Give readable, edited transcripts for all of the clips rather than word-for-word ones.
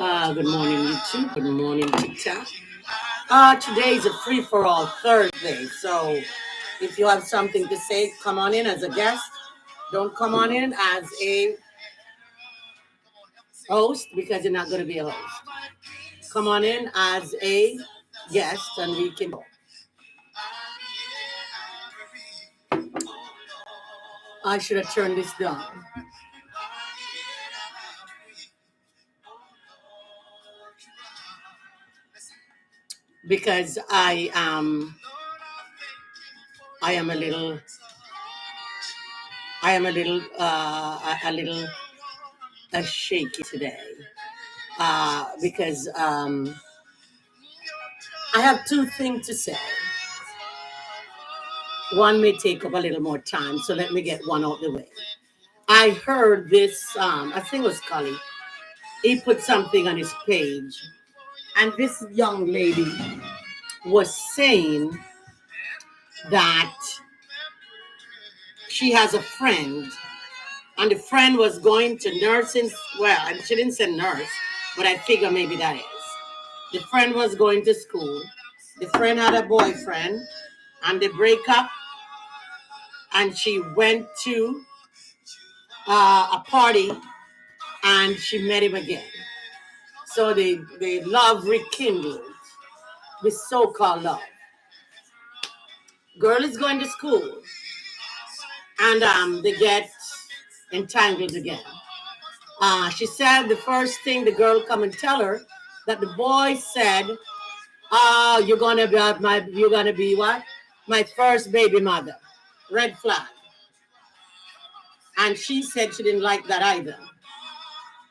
Good morning, YouTube. Good morning, TikTok. Today is a free for all Thursday. So if you have something to say, come on in as a guest. Don't come on in as a host because you're not going to be a host. Come on in as a guest and we can go. I should have turned this down because I am a little shaky today because I have two things to say. One may take up a little more time, so let me get one out the way. I heard this, I think it was Cully. He put something on his page, and this young lady was saying that she has a friend, and the friend was going to nursing. Well, she didn't say nurse, but I figure maybe that is. The friend was going to school. The friend had a boyfriend, and they break up, and she went to a party, and she met him again. So the love rekindled, the so-called love. Girl is going to school, and they get entangled again. She said the first thing the girl come and tell her that the boy said, you're gonna be what? My first baby mother. Red flag. And she said she didn't like that either.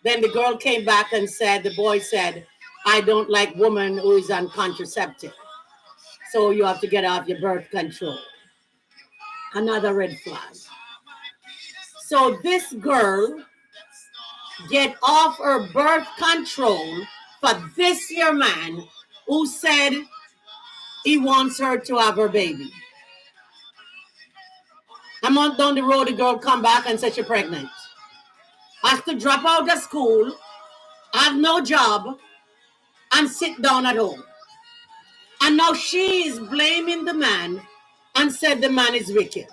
Then the girl came back and said, the boy said, I don't like woman who is on contraceptive. So you have to get off your birth control. Another red flag. So this girl get off her birth control for this year man who said he wants her to have her baby. A month down the road, the girl come back and said she's pregnant. Has to drop out of school, have no job, and sit down at home. And now she is blaming the man and said the man is wicked.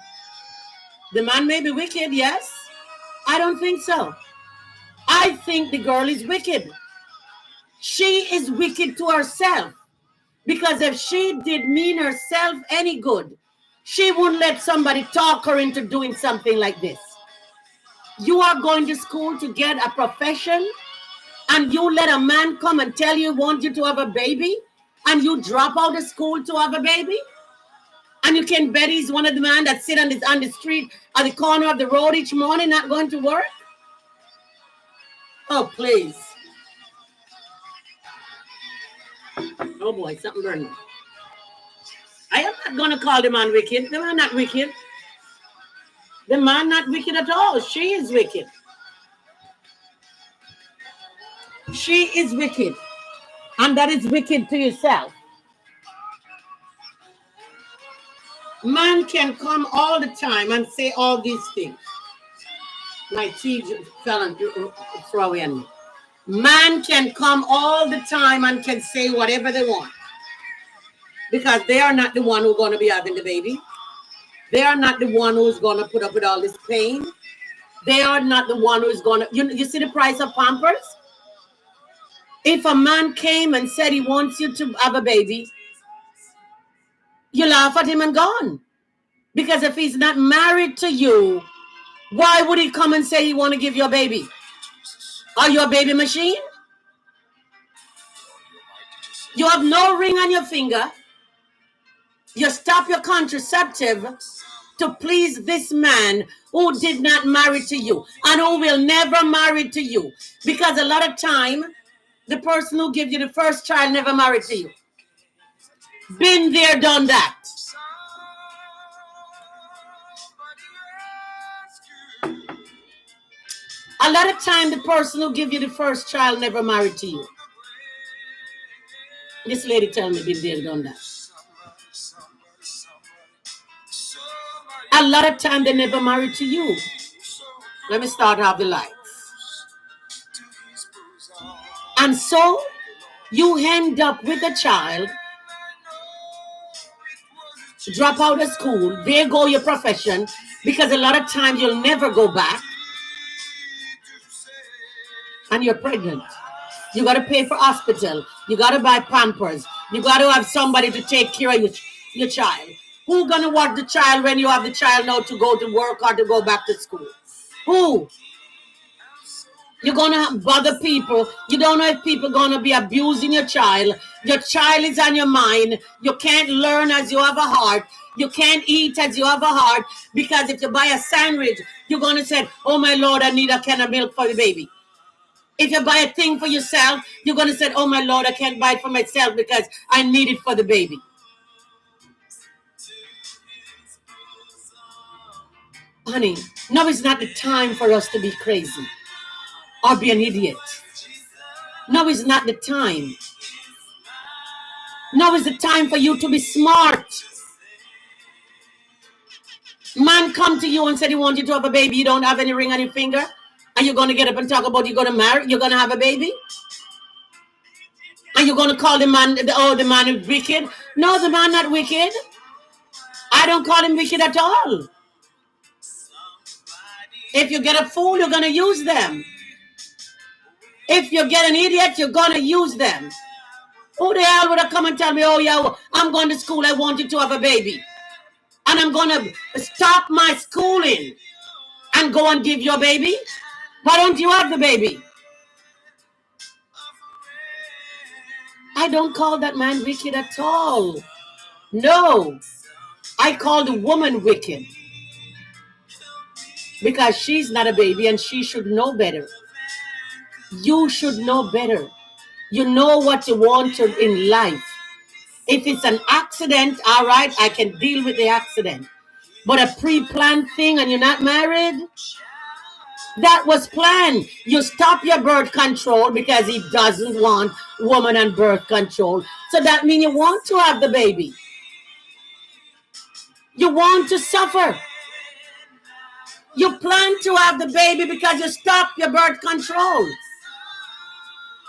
The man may be wicked, yes. I don't think so. I think the girl is wicked. She is wicked to herself. Because if she did mean herself any good, she wouldn't let somebody talk her into doing something like this. You are going to school to get a profession, and you let a man come and tell you want you to have a baby, and you drop out of school to have a baby? And you can bet he's one of the men that sit on the street at the corner of the road each morning not going to work? Oh, please. Oh, boy, something burning. I am not going to call the man wicked. The man not wicked. The man not wicked at all. She is wicked. She is wicked. And that is wicked to yourself. Man can come all the time and say all these things. My teeth fell and throw away on me. Man can come all the time and can say whatever they want. Because they are not the one who's going to be having the baby. They are not the one who's going to put up with all this pain. They are not the one who's going to... You see the price of Pampers? If a man came and said he wants you to have a baby, you laugh at him and gone. Because if he's not married to you, why would he come and say he want to give you a baby? Are you a baby machine? You have no ring on your finger. You stop your contraceptive to please this man who did not marry to you and who will never marry to you. Because a lot of time, the person who gives you the first child never married to you. Been there, done that. A lot of time, the person who gives you the first child never married to you. This lady tell me been there, done that. A lot of time, they never married to you. Let me start off the lights. And so you end up with a child, drop out of school, there go your profession, because a lot of times you'll never go back, and you're pregnant. You got to pay for hospital. You got to buy Pampers. You got to have somebody to take care of your child. Who gonna watch the child when you have the child now to go to work or to go back to school? Who? You're gonna bother people. You don't know if people gonna be abusing your child. Your child is on your mind. You can't learn as you have a heart. You can't eat as you have a heart, because if you buy a sandwich, you're gonna say, "Oh my Lord, I need a can of milk for the baby." If you buy a thing for yourself, you're gonna say, "Oh my Lord, I can't buy it for myself because I need it for the baby." Honey, now is not the time for us to be crazy or be an idiot. Now is not the time. Now is the time for you to be smart. Man come to you and said he wants you to have a baby. You don't have any ring on your finger, and you're going to get up and talk about you're going to marry, you're going to have a baby, and you're going to call the man, the man is wicked. No, the man not wicked. I don't call him wicked at all. If you get a fool, you're going to use them. If you get an idiot, you're going to use them. Who the hell would have come and tell me, "Oh yeah, I'm going to school, I want you to have a baby, and I'm going to stop my schooling and go and give you a baby"? Why don't you have the baby? I don't call that man wicked at all. No, I call the woman wicked, because she's not a baby and she should know better. You should know better. You know what you want in life. If it's an accident, all right, I can deal with the accident. But a pre-planned thing and you're not married, that was planned. You stop your birth control because he doesn't want woman and birth control. So that means you want to have the baby. You want to suffer. You plan to have the baby because you stop your birth control.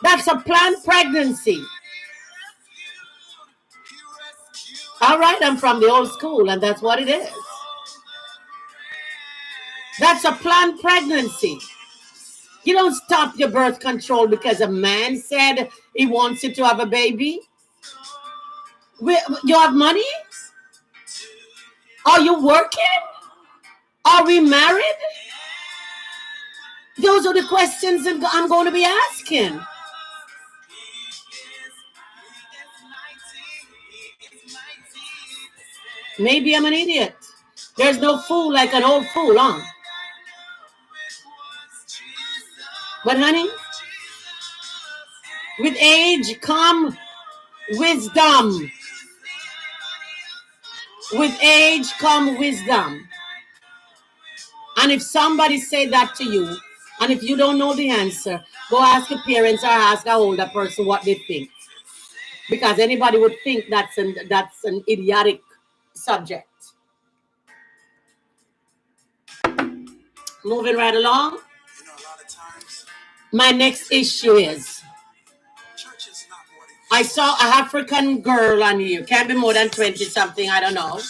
That's a planned pregnancy. All right, I'm from the old school, and that's what it is. That's a planned pregnancy. You don't stop your birth control because a man said he wants you to have a baby. You have money? Are you working? Are we married? Those are the questions that I'm going to be asking. Maybe I'm an idiot. There's no fool like an old fool, huh? But honey, with age come wisdom. With age come wisdom. And if somebody said that to you, and if you don't know the answer, go ask your parents or ask an older person what they think. Because anybody would think that's an idiotic subject. Moving right along. My next issue is, I saw an African girl on here. Can't be more than 20 something. I don't know.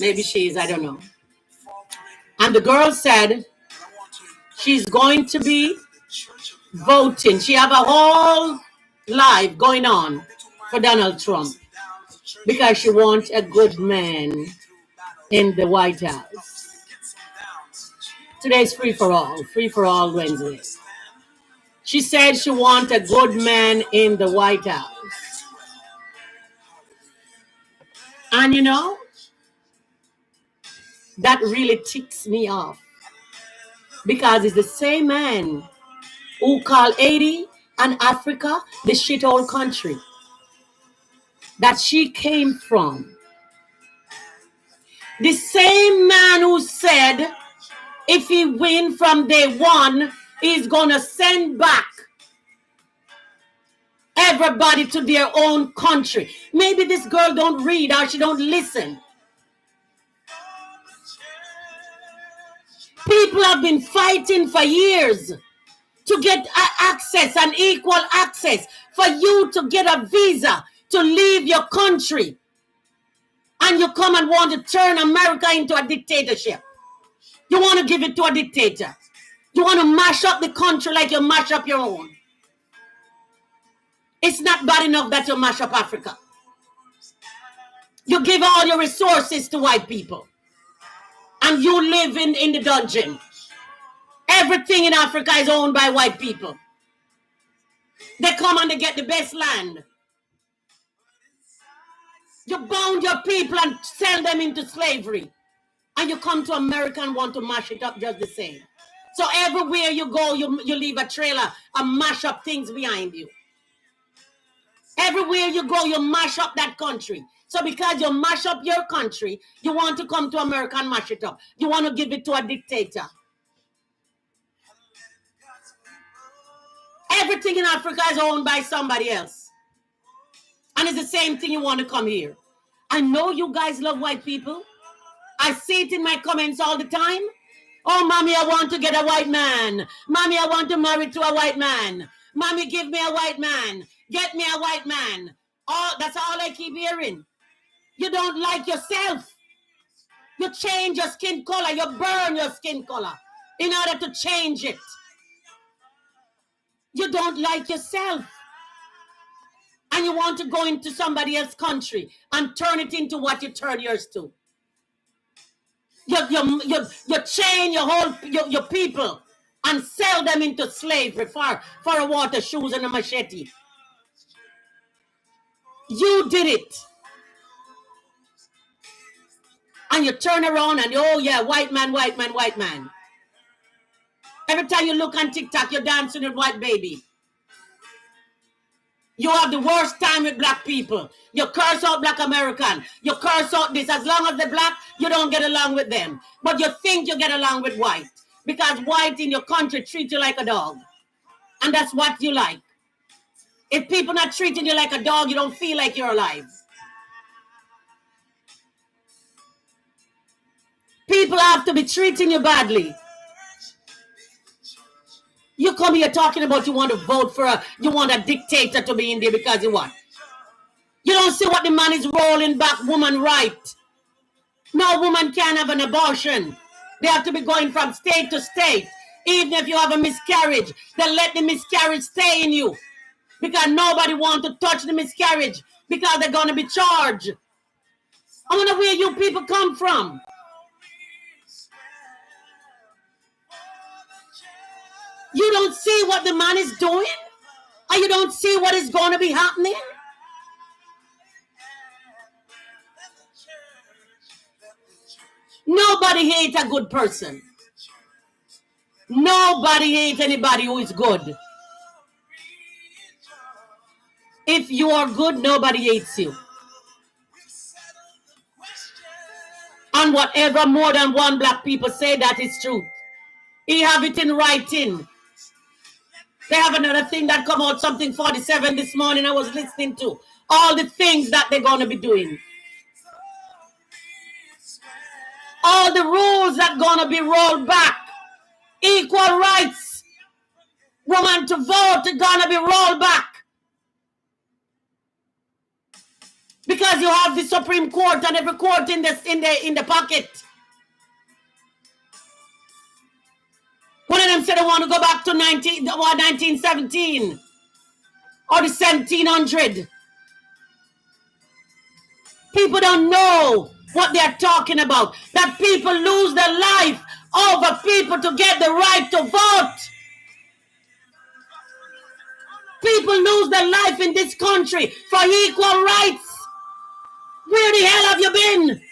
Maybe she is. I don't know. And the girl said she's going to be voting. She have a whole life going on for Donald Trump because she wants a good man in the White House. Today's free for all Wednesday. She said she wants a good man in the White House. And you know, that really ticks me off, because it's the same man who called Haiti and Africa the shithole country that she came from. The same man who said if he win from day one, he's gonna send back everybody to their own country. Maybe this girl don't read or she don't listen. People have been fighting for years to get access and equal access, for you to get a visa to leave your country, and you come and want to turn America into a dictatorship. You want to give it to a dictator. You want to mash up the country like you mash up your own. It's not bad enough that you mash up Africa. You give all your resources to white people, and you live in the dungeon. Everything in Africa is owned by white people. They come and they get the best land. You bound your people and sell them into slavery. And you come to America and want to mash it up just the same. So everywhere you go, you leave a trailer and mash up things behind you. Everywhere you go, you mash up that country. So because you mash up your country, you want to come to America and mash it up. You want to give it to a dictator. Everything in Africa is owned by somebody else. And it's the same thing you want to come here. I know you guys love white people. I see it in my comments all the time. Oh, mommy, I want to get a white man. Mommy, I want to marry to a white man. Mommy, give me a white man. Get me a white man. Oh, that's all I keep hearing. You don't like yourself. You change your skin color. You burn your skin color in order to change it. You don't like yourself. And you want to go into somebody else's country and turn it into what you turn yours to. You chain your people and sell them into slavery for a water shoes and a machete. You did it. And you turn around and, oh yeah, white man, white man, white man. Every time you look on TikTok, you're dancing with white baby. You have the worst time with black people. You curse out black American. You curse out this. As long as they're black, you don't get along with them. But you think you get along with white. Because white in your country treat you like a dog. And that's what you like. If people not treating you like a dog, you don't feel like you're alive. People have to be treating you badly. You come here talking about you want to vote for you want a dictator to be in there because you what? You don't see what the man is rolling back woman right. No woman can have an abortion. They have to be going from state to state. Even if you have a miscarriage, they let the miscarriage stay in you. Because nobody wants to touch the miscarriage because they're going to be charged. I wonder where you people come from. You don't see what the man is doing? Or you don't see what is going to be happening? Nobody hates a good person. Nobody hates anybody who is good. If you are good, nobody hates you. And whatever more than one black people say, that is true. He have it in writing. They have another thing that come out, something 47 this morning I was listening to. All the things that they're going to be doing. All the rules that are going to be rolled back. Equal rights. Woman to vote is going to be rolled back. Because you have the Supreme Court and every court in the pocket. One of them said they want to go back to 1917 or the 1700. People don't know what they're talking about. That people lose their life over people to get the right to vote. People lose their life in this country for equal rights. Where the hell have you been?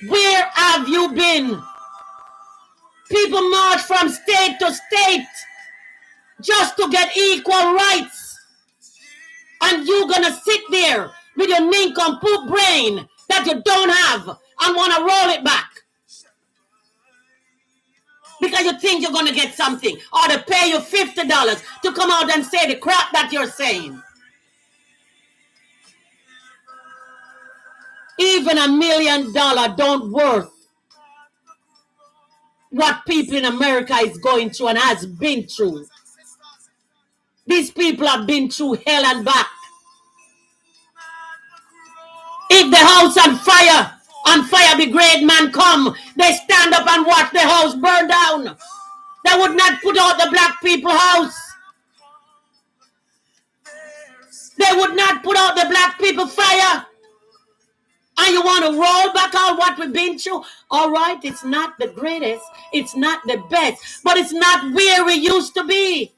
Where have you been? People march from state to state just to get equal rights. And you're going to sit there with your nincompoop brain that you don't have and want to roll it back. Because you think you're going to get something. Or to pay you $50 to come out and say the crap that you're saying. Even $1 million don't worth what people in America is going through and has been through. These people have been through hell and back. If the house on fire brigade man come, they stand up and watch the house burn down. They would not put out the black people house. They would not put out the black people fire. And you want to roll back on what we've been through? All right, it's not the greatest. It's not the best. But it's not where we used to be.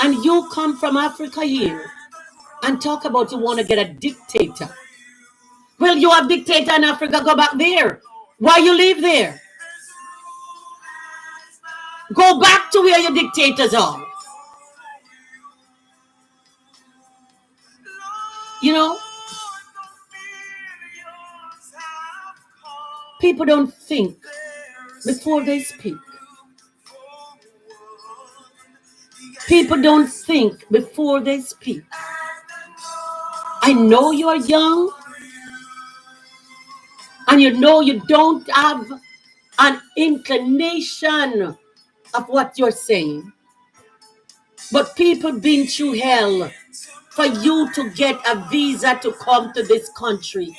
And you come from Africa here and talk about you want to get a dictator. Well, you have dictator in Africa, go back there. Why you live there? Go back to where your dictators are. You know, people don't think before they speak. People don't think before they speak. I know you're young, and you know you don't have an inclination of what you're saying. But people been through hell for you to get a visa to come to this country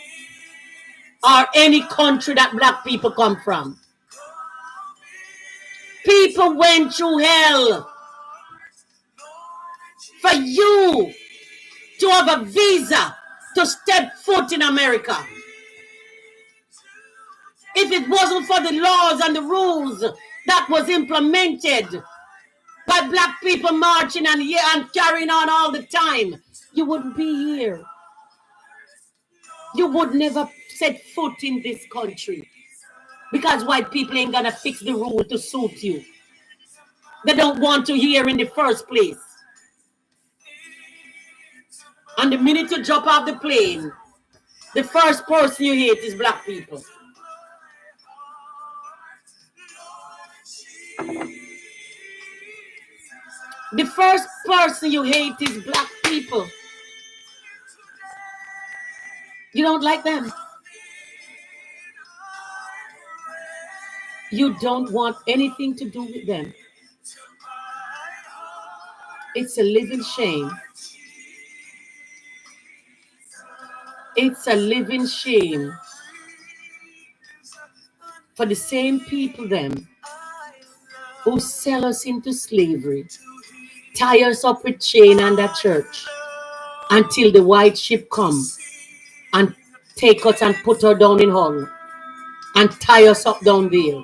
or any country that black people come from. People went through hell for you to have a visa to step foot in America. If it wasn't for the laws and the rules that was implemented by black people marching and carrying on all the time, you wouldn't be here. You would never set foot in this country because white people ain't gonna fix the rule to suit you. They don't want to hear in the first place. And the minute you drop off the plane, the first person you hate is black people. The first person you hate is black people. You don't like them. You don't want anything to do with them. It's a living shame. It's a living shame for the same people them who sell us into slavery, tie us up with chain and a church until the white ship come and take us and put her down in Hull and tie us up down there.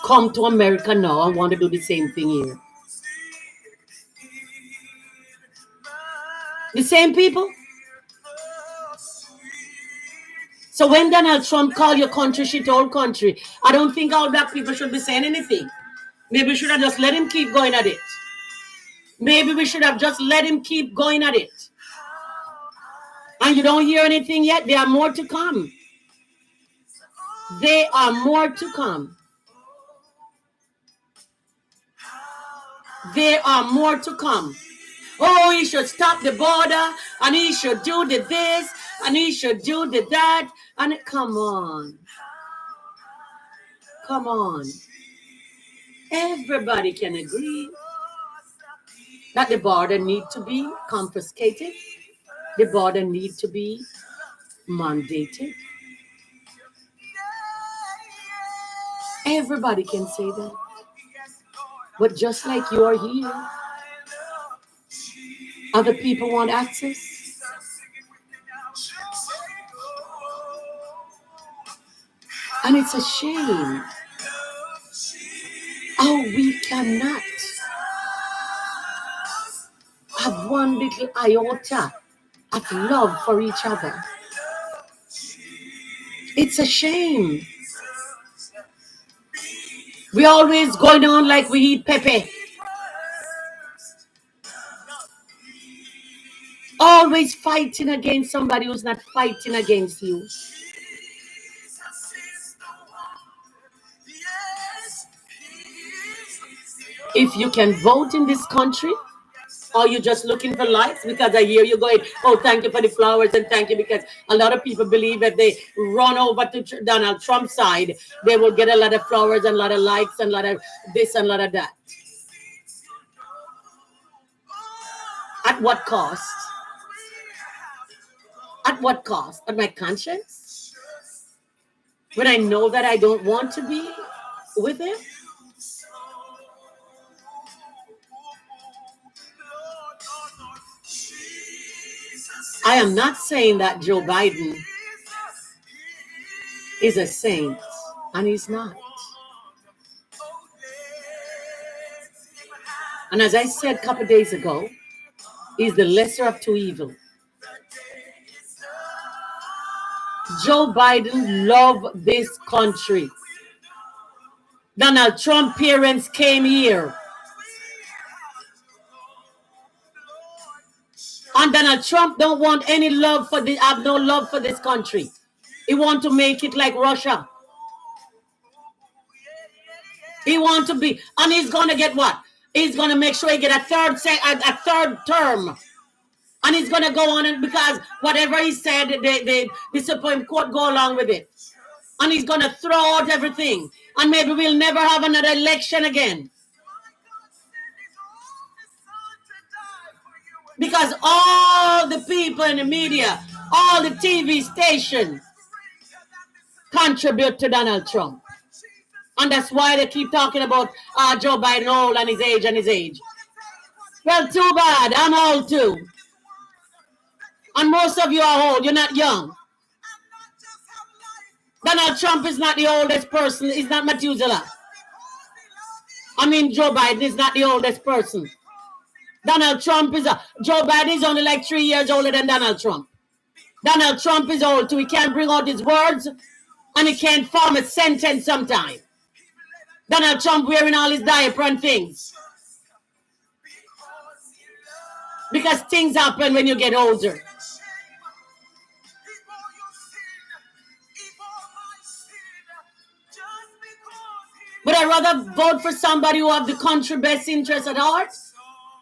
Come to America now and want to do the same thing here. The same people. So when Donald Trump called your country shithole country, I don't think all black people should be saying anything. Maybe we should have just let him keep going at it. Maybe we should have just let him keep going at it. And you don't hear anything yet. There are more to come. There are more to come. There are more to come. Oh, he should stop the border, and he should do the this, and he should do the that. And come on. Come on. Everybody can agree that the border needs to be confiscated. The border needs to be mandated. Everybody can say that. But just like you are here, other people want access. And it's a shame how we cannot have one little iota of love for each other. It's a shame. We always going on like we eat pepper. Always fighting against somebody who's not fighting against you. If you can vote in this country, Or you just looking for likes? Because I hear you going, oh, thank you for the flowers and thank you, because a lot of people believe if they run over to Donald Trump's side, they will get a lot of flowers and a lot of likes and a lot of this and a lot of that. At what cost? At what cost? At my conscience? When I know that I don't want to be with him? I am not saying that Joe Biden is a saint, and he's not. And as I said a couple of days ago, he's the lesser of two evils. Joe Biden loved this country. Donald Trump parents came here. And Donald Trump don't want any love for this, have no love for this country. He want to make it like Russia. He want to be, and he's gonna get what? He's gonna make sure he get a third term. And he's gonna go on, and because whatever he said, the Supreme Court go along with it. And he's gonna throw out everything. And maybe we'll never have another election again. Because all the people in the media, all the TV stations contribute to Donald Trump. And that's why they keep talking about Joe Biden old and his age and his age. Well, too bad. I'm old too. And most of you are old. You're not young. Donald Trump is not the oldest person. He's not Methuselah. I mean, Joe Biden is not the oldest person. Donald Trump is Joe Biden is only like 3 years older than Donald Trump. Donald Trump is old too. He can't bring out his words and he can't form a sentence sometimes. Donald Trump wearing all his diaper and things. Because things happen when you get older. But I'd rather vote for somebody who have the country best interest at heart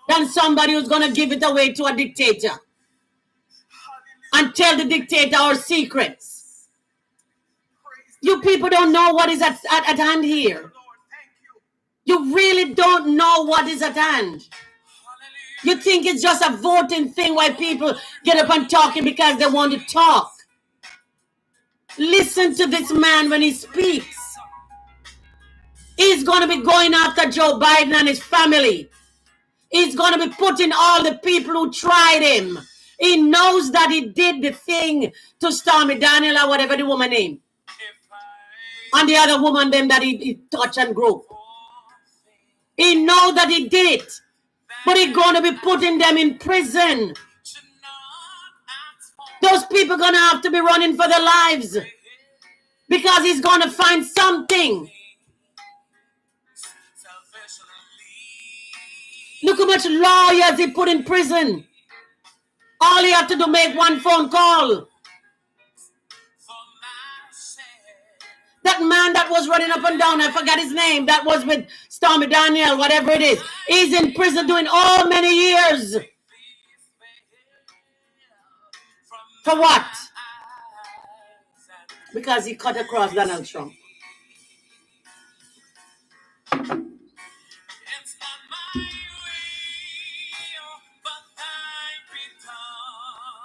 than somebody who's going to give it away to a dictator and tell the dictator our secrets. You people don't know what is at hand here. You really don't know what is at hand. You think it's just a voting thing why people get up and talking because they want to talk. Listen to this man when he speaks. He's going to be going after Joe Biden and his family. He's going to be putting all the people who tried him. He knows that he did the thing to Stormy Daniel or whatever the woman name. And the other woman them that he touched and groped. He knows that he did it. But he's going to be putting them in prison. Those people are going to have to be running for their lives. Because he's going to find something. Look how much lawyers he put in prison. All he had to do make one phone call. That man that was running up and down, I forgot his name, that was with Stormy Daniel, whatever it is. He's in prison doing all many years. For what? Because he cut across Donald Trump.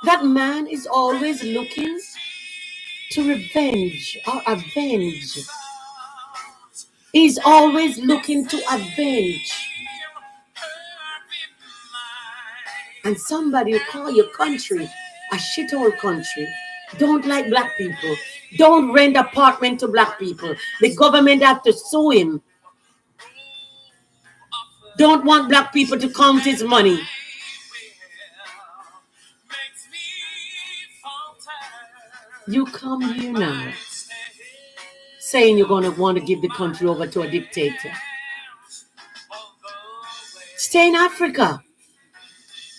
That man is always looking to revenge or avenge. He's always looking to avenge. And somebody who call your country a shithole country, don't like black people, don't rent apartment to black people. The government have to sue him. Don't want black people to count his money. You come here now saying you're going to want to give the country over to a dictator. Stay in Africa.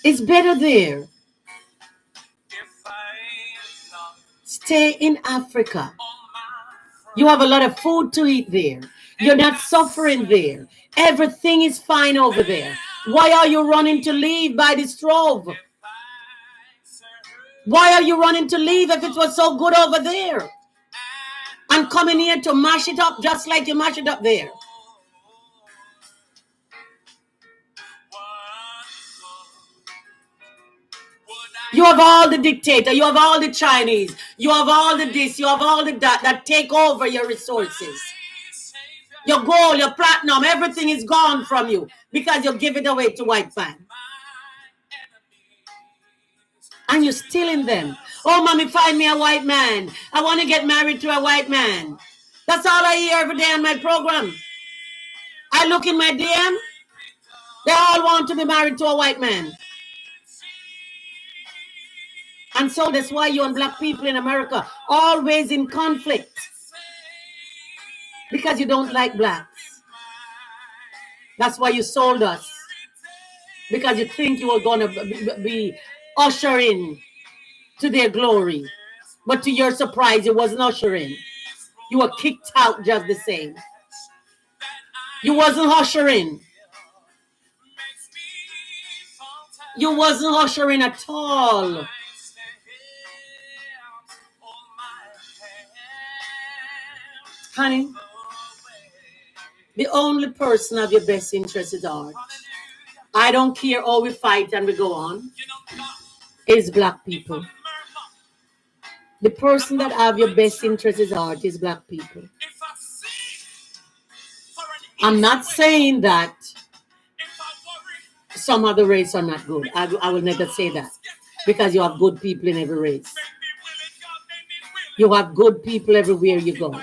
It's better there. Stay in Africa. You have a lot of food to eat there. You're not suffering there. Everything is fine over there. Why are you running to leave by this trove? Why are you running to leave if it was so good over there? And coming here to mash it up just like you mash it up there. You have all the dictator, you have all the Chinese, you have all the this, you have all the that take over your resources. Your gold, your platinum, everything is gone from you because you give it away to white man. And you're stealing them. Oh, mommy, find me a white man. I want to get married to a white man. That's all I hear every day on my program. I look in my DM. They all want to be married to a white man. And so that's why you and black people in America always in conflict. Because you don't like blacks. That's why you sold us. Because you think you were going to be ushering to their glory. But to your surprise, it wasn't ushering. You were kicked out just the same. You wasn't ushering. You wasn't ushering at all. Honey, the only person of your best interest is art. I don't care how we fight and we go on. Is black people. The person that have your best interest is art is black people. I'm not saying that some other race are not good. I will never say that. Because you have good people in every race. You have good people everywhere you go.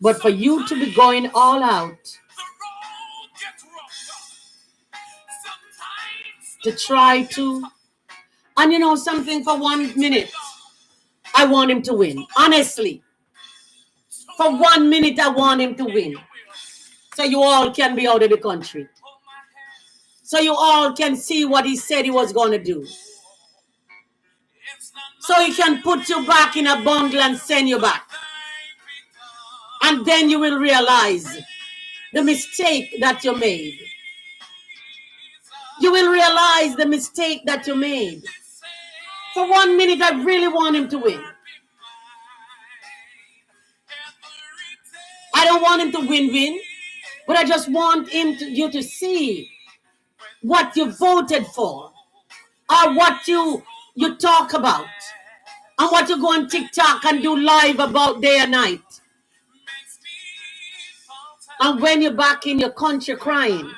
But for you to be going all out to try to, and you know something, for 1 minute, I want him to win. Honestly. For 1 minute, I want him to win. So you all can be out of the country. So you all can see what he said he was going to do. So he can put you back in a bundle and send you back. And then you will realize the mistake that you made. You will realize the mistake that you made. For 1 minute, I really want him to win. I don't want him to win, but I just want you to see what you voted for, or what you talk about, and what you go on TikTok and do live about day and night. And when you're back in your country crying,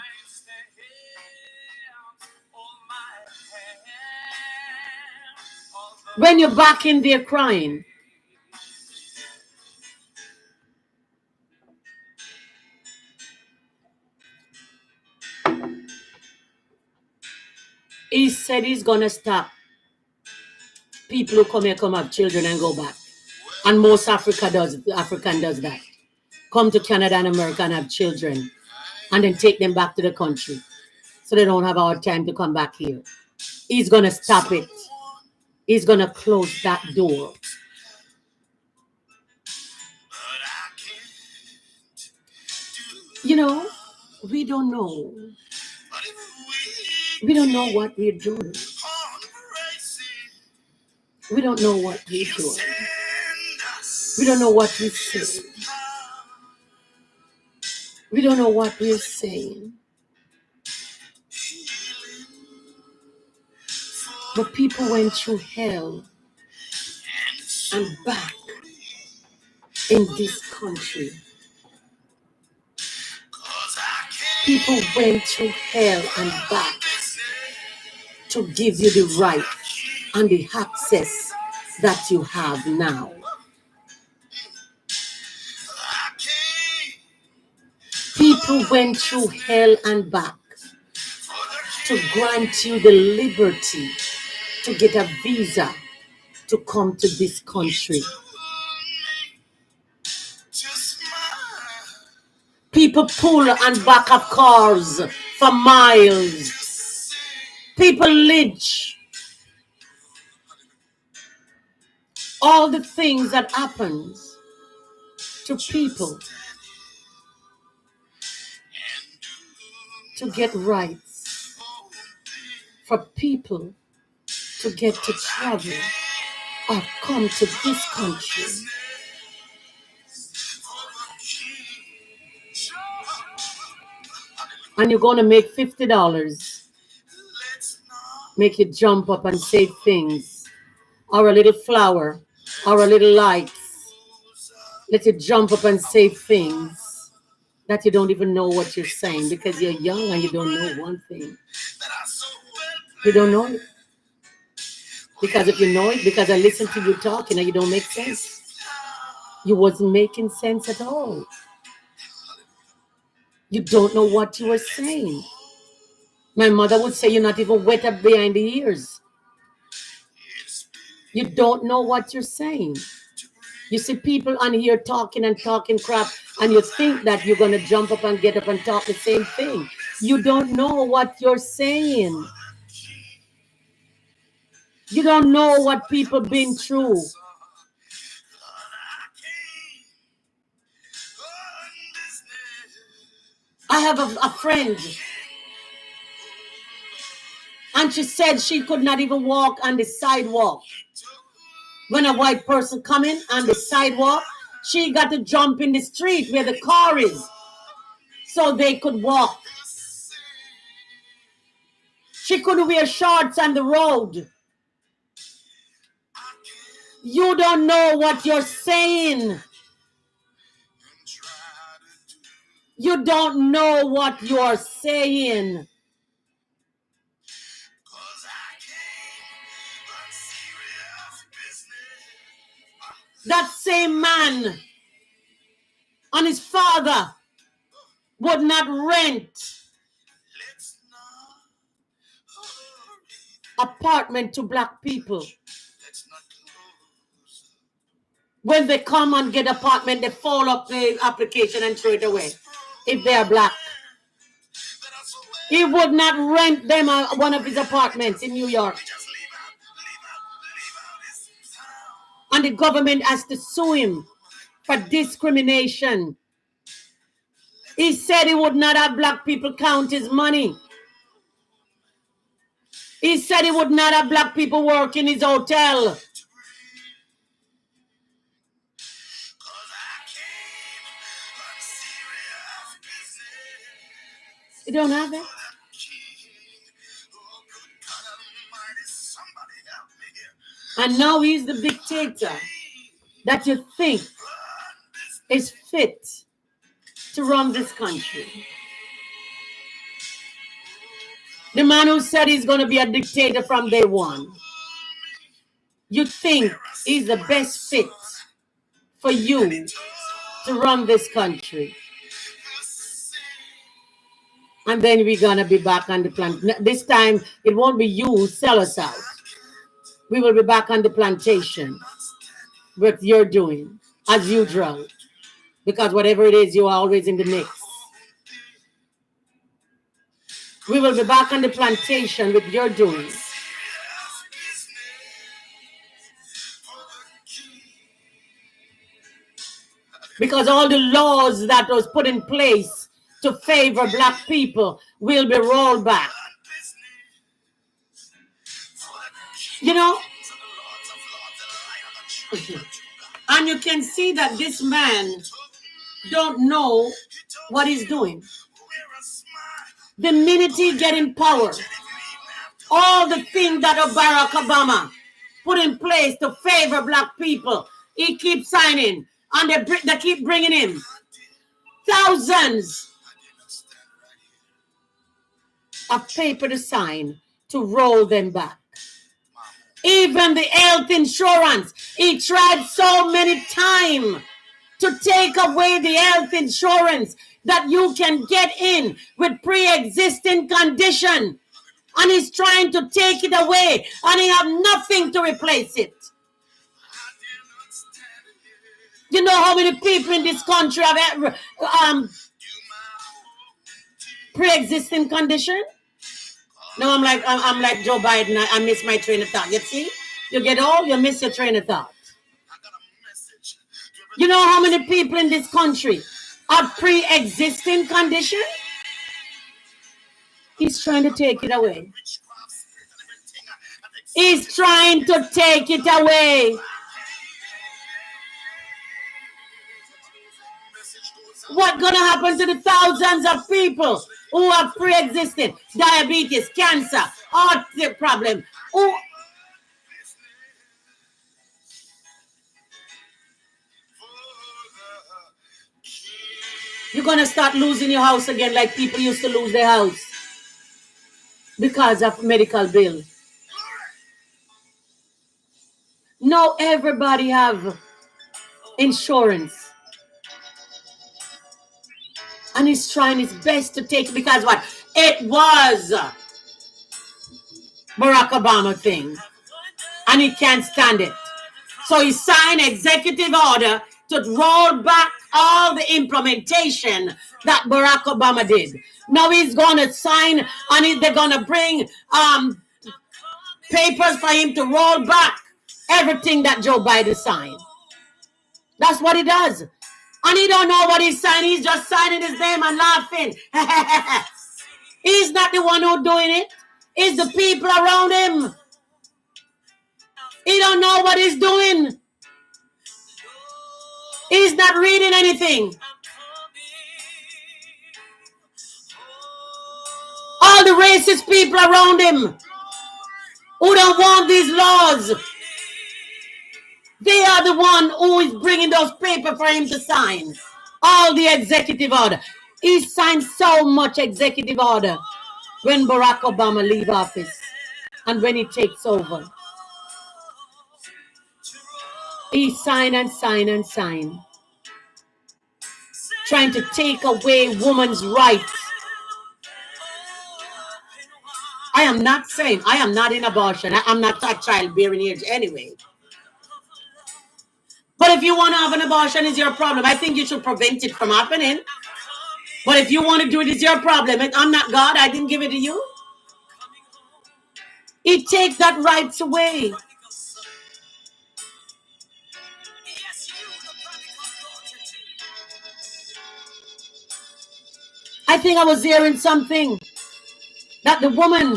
when you're back in there crying, he said he's gonna stop people who come here, come have children and go back. And most African does that. Come to Canada and America and have children and then take them back to the country so they don't have our time to come back here. He's gonna stop it. He's gonna close that door. You know, we don't know. We don't know what we're doing. We don't know what we're doing. We don't know what we're saying. We don't know what we're saying. But people went through hell and back in this country. People went through hell and back to give you the right and the access that you have now. People went through hell and back to grant you the liberty to get a visa to come to this country. People pull and back up cars for miles. People lynch. All the things that happens to people. to get rights for people to get to travel or come to this country. And you're going to make $50. Make you jump up and say things. Or a little flower. Or a little lights. Let you jump up and say things that you don't even know what you're saying because you're young and you don't know one thing. You don't know it. Because if you know it, because I listen to you talking and you don't make sense. You wasn't making sense at all. You don't know what you were saying. My mother would say you're not even wet up behind the ears. You don't know what you're saying. You see people on here talking and talking crap, and you think that you're going to jump up and get up and talk the same thing. You don't know what you're saying. You don't know what people been through. I have a friend, and she said she could not even walk on the sidewalk. When a white person coming on the sidewalk, she got to jump in the street where the car is so they could walk. She couldn't wear shorts on the road. You don't know what you're saying. You don't know what you're saying. That same man and his father would not rent apartment to black people. When they come and get apartment, they fold up the application and throw it away if they are black. He would not rent them one of his apartments in New York. And the government has to sue him for discrimination. He said he would not have black people count his money. He said he would not have black people work in his hotel. You don't have it? And now he's the dictator that you think is fit to run this country. The man who said he's going to be a dictator from day one. You think he's the best fit for you to run this country. And then we're going to be back on the plantation. This time, it won't be you who sell us out. We will be back on the plantation. What you're doing, as usual. Because whatever it is, you're always in the mix. We will be back on the plantation with your doing. Because all the laws that was put in place to favor black people will be rolled back. You know? And you can see that this man don't know what he's doing. The minute he get in power, all the things that Barack Obama put in place to favor black people, he keeps signing, and they keep bringing in thousands of paper to sign to roll them back. Even the health insurance, he tried so many times to take away the health insurance that you can get in with pre-existing condition. And he's trying to take it away, and he have nothing to replace it. You know how many people in this country have pre-existing condition? No, I'm like Joe Biden. I miss my train of thought. You see? You get old, you miss your train of thought. You know how many people in this country have pre-existing condition? He's trying to take it away. He's trying to take it away. What's going to happen to the thousands of people who have pre-existing diabetes, cancer, heart problem? You're going to start losing your house again like people used to lose their house because of medical bill. Now everybody have insurance. And he's trying his best to take it because what? It was Barack Obama thing. And he can't stand it. So he signed executive order to roll back all the implementation that Barack Obama did. Now he's going to sign and they're going to bring papers for him to roll back everything that Joe Biden signed. That's what he does. And he don't know what he's signing. He's just signing his name and laughing. He's not the one who's doing it. It's the people around him. He don't know what he's doing. He's not reading anything. All the racist people around him who don't want these laws, they are the one who is bringing those papers for him to sign. All the executive order. He signed so much executive order when Barack Obama leave office and when he takes over. He sign and sign and sign. Trying to take away women's rights. I am not saying, I am not in abortion. I'm not a childbearing age anyway. But if you want to have an abortion, it's your problem. I think you should prevent it from happening. But if you want to do it, it's your problem. I'm not God. I didn't give it to you. He takes that rights away. I think I was hearing something that the woman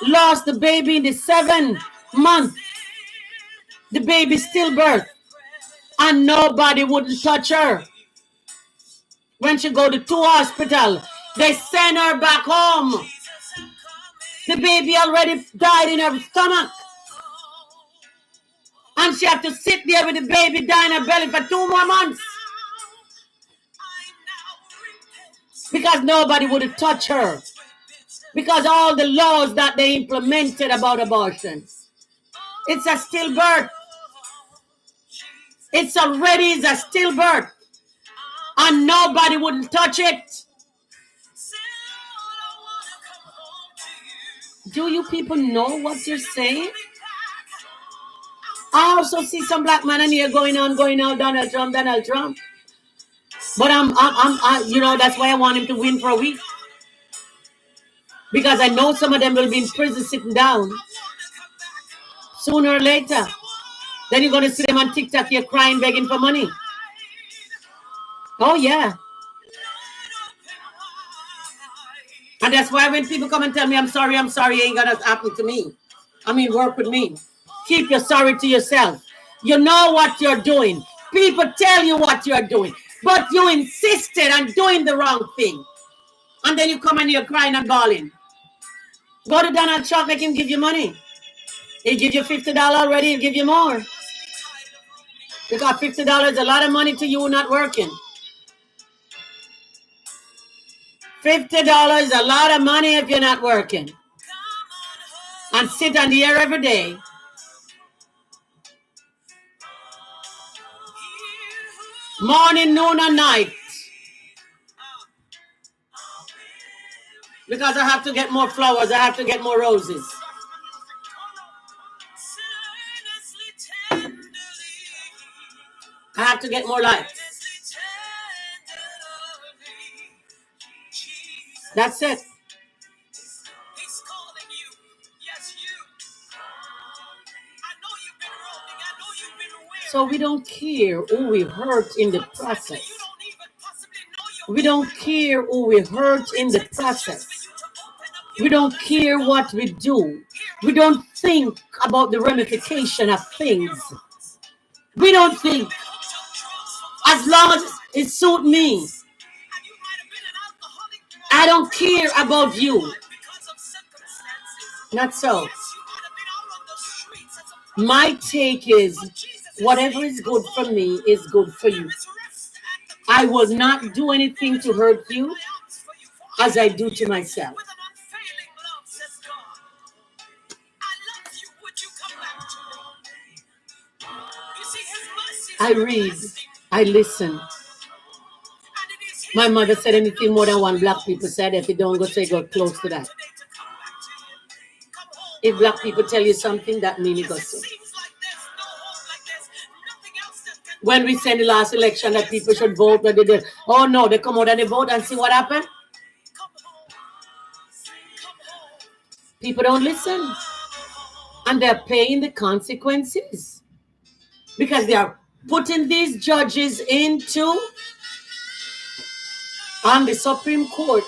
lost the baby in the 7th month. The baby stillbirth. And nobody wouldn't touch her. When she go to 2 hospital, they send her back home. The baby already died in her stomach. And she had to sit there with the baby dying in her belly for 2 more months. Because nobody would touch her. Because all the laws that they implemented about abortion. It's a stillbirth. It's a stillbirth. And nobody wouldn't touch it. Do you people know what you're saying? I also see some black man in here going out, Donald Trump. But that's why I want him to win for a week. Because I know some of them will be in prison sitting down. Sooner or later. Then you're going to see them on TikTok here crying, begging for money. Oh, yeah. And that's why when people come and tell me, I'm sorry, it ain't going to happen to me. Work with me. Keep your sorry to yourself. You know what you're doing. People tell you what you're doing. But you insisted on doing the wrong thing. And then you come and you're crying and bawling. Go to Donald Trump, make him give you money. He'll give you $50 already, he'll give you more. Because $50 is a lot of money to you not working. $50 is a lot of money if you're not working. And sit on the air every day. Morning, noon, and night. Because I have to get more flowers. I have to get more roses. I have to get more lights. That's it. So we don't care who we hurt in the process. We don't care who we hurt in the process. We don't care what we do. We don't think about the ramification of things. We don't think as long as it suit me. I don't care about you. Not so. My take is whatever is good for me is good for you. I will not do anything to hurt you as I do to myself. I read, I listen. My mother said anything more than one black people said, if you don't go say go close to that. If black people tell you something, that means it goes so. When we said the last election that people should vote, but they did, oh no, they come out and they vote and see what happened. People don't listen. And they're paying the consequences. Because they are putting these judges into on the Supreme Court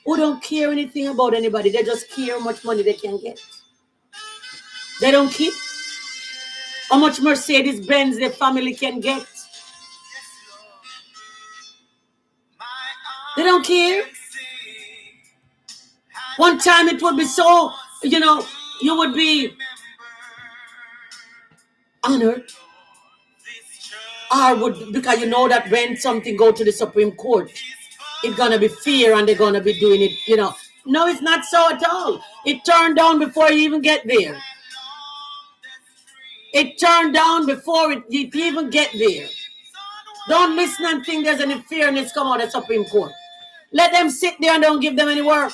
who don't care anything about anybody. They just care how much money they can get. They don't care how much Mercedes Benz their family can get. They don't care. One time it would be so, you would be honored. Or would, because you know that when something go to the Supreme Court, it's gonna be fair and they're gonna be doing it, No, it's not so at all. It turned down before you even get there. It turned down before you even get there. Don't listen and think there's any fairness come out of the Supreme Court. Let them sit there and don't give them any work.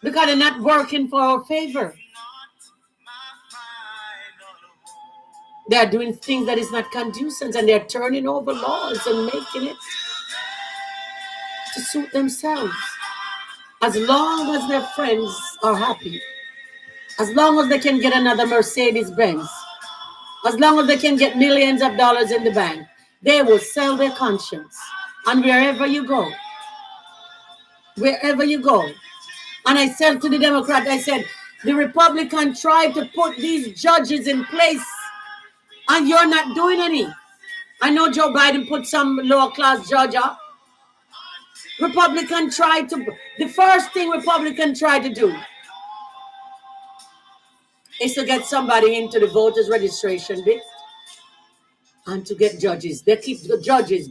Because they're not working for our favor. They're doing things that is not conducive, and they're turning over laws and making it to suit themselves. As long as their friends are happy, as long as they can get another Mercedes Benz, as long as they can get millions of dollars in the bank, they will sell their conscience. And wherever you go, and I said to the Democrat, I said, the Republican tried to put these judges in place, and you're not doing any. I know Joe Biden put some lower class judge up. The first thing Republican tried to do is to get somebody into the voters registration bit and to get judges. They keep the judges,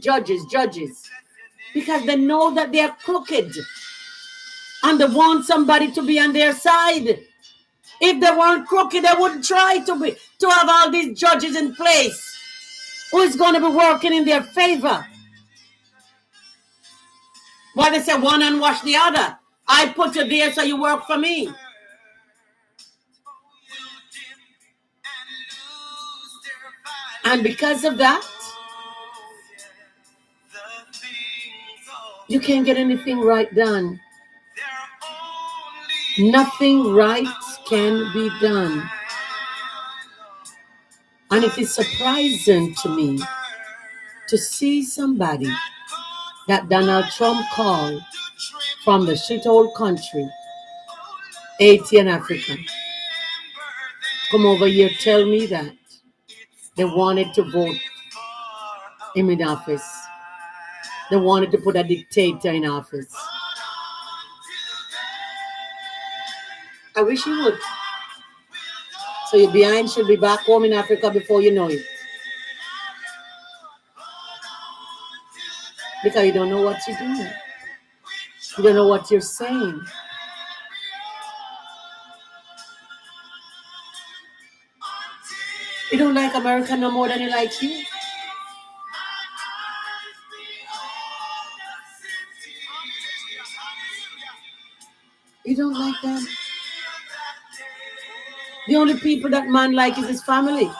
because they know that they are crooked and they want somebody to be on their side. If they weren't crooked, they wouldn't try to have all these judges in place who is going to be working in their favor. Why they say one and wash the other? I put you there so you work for me. And because of that, you can't get anything right done. Nothing right can be done. And it is surprising to me to see somebody that Donald Trump called from the shithole country, Haiti and Africa, come over here, tell me that they wanted to vote him in office. They wanted to put a dictator in office. I wish you would. So your behind should be back home in Africa before you know it. Because you don't know what you're doing. You don't know what you're saying. You don't like America no more than you like you. You don't like them. The only people that man like is his family.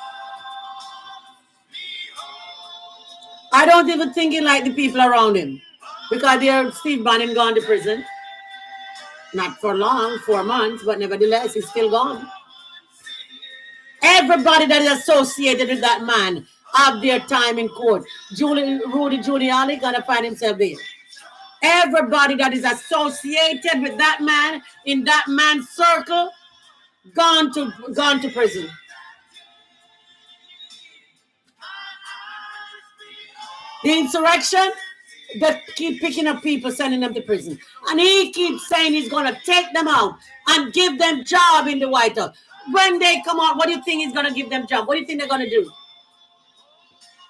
I don't even think he like the people around him. Because they're Steve Bannon gone to prison. Not for long, 4 months, but nevertheless, he's still gone. Everybody that is associated with that man have their time in court. Rudy Giuliani gonna find himself there. Everybody that is associated with that man in that man's circle gone to prison. The insurrection, they keep picking up people, sending them to prison. And he keeps saying he's going to take them out and give them job in the White House. When they come out, what do you think he's going to give them job? What do you think they're going to do?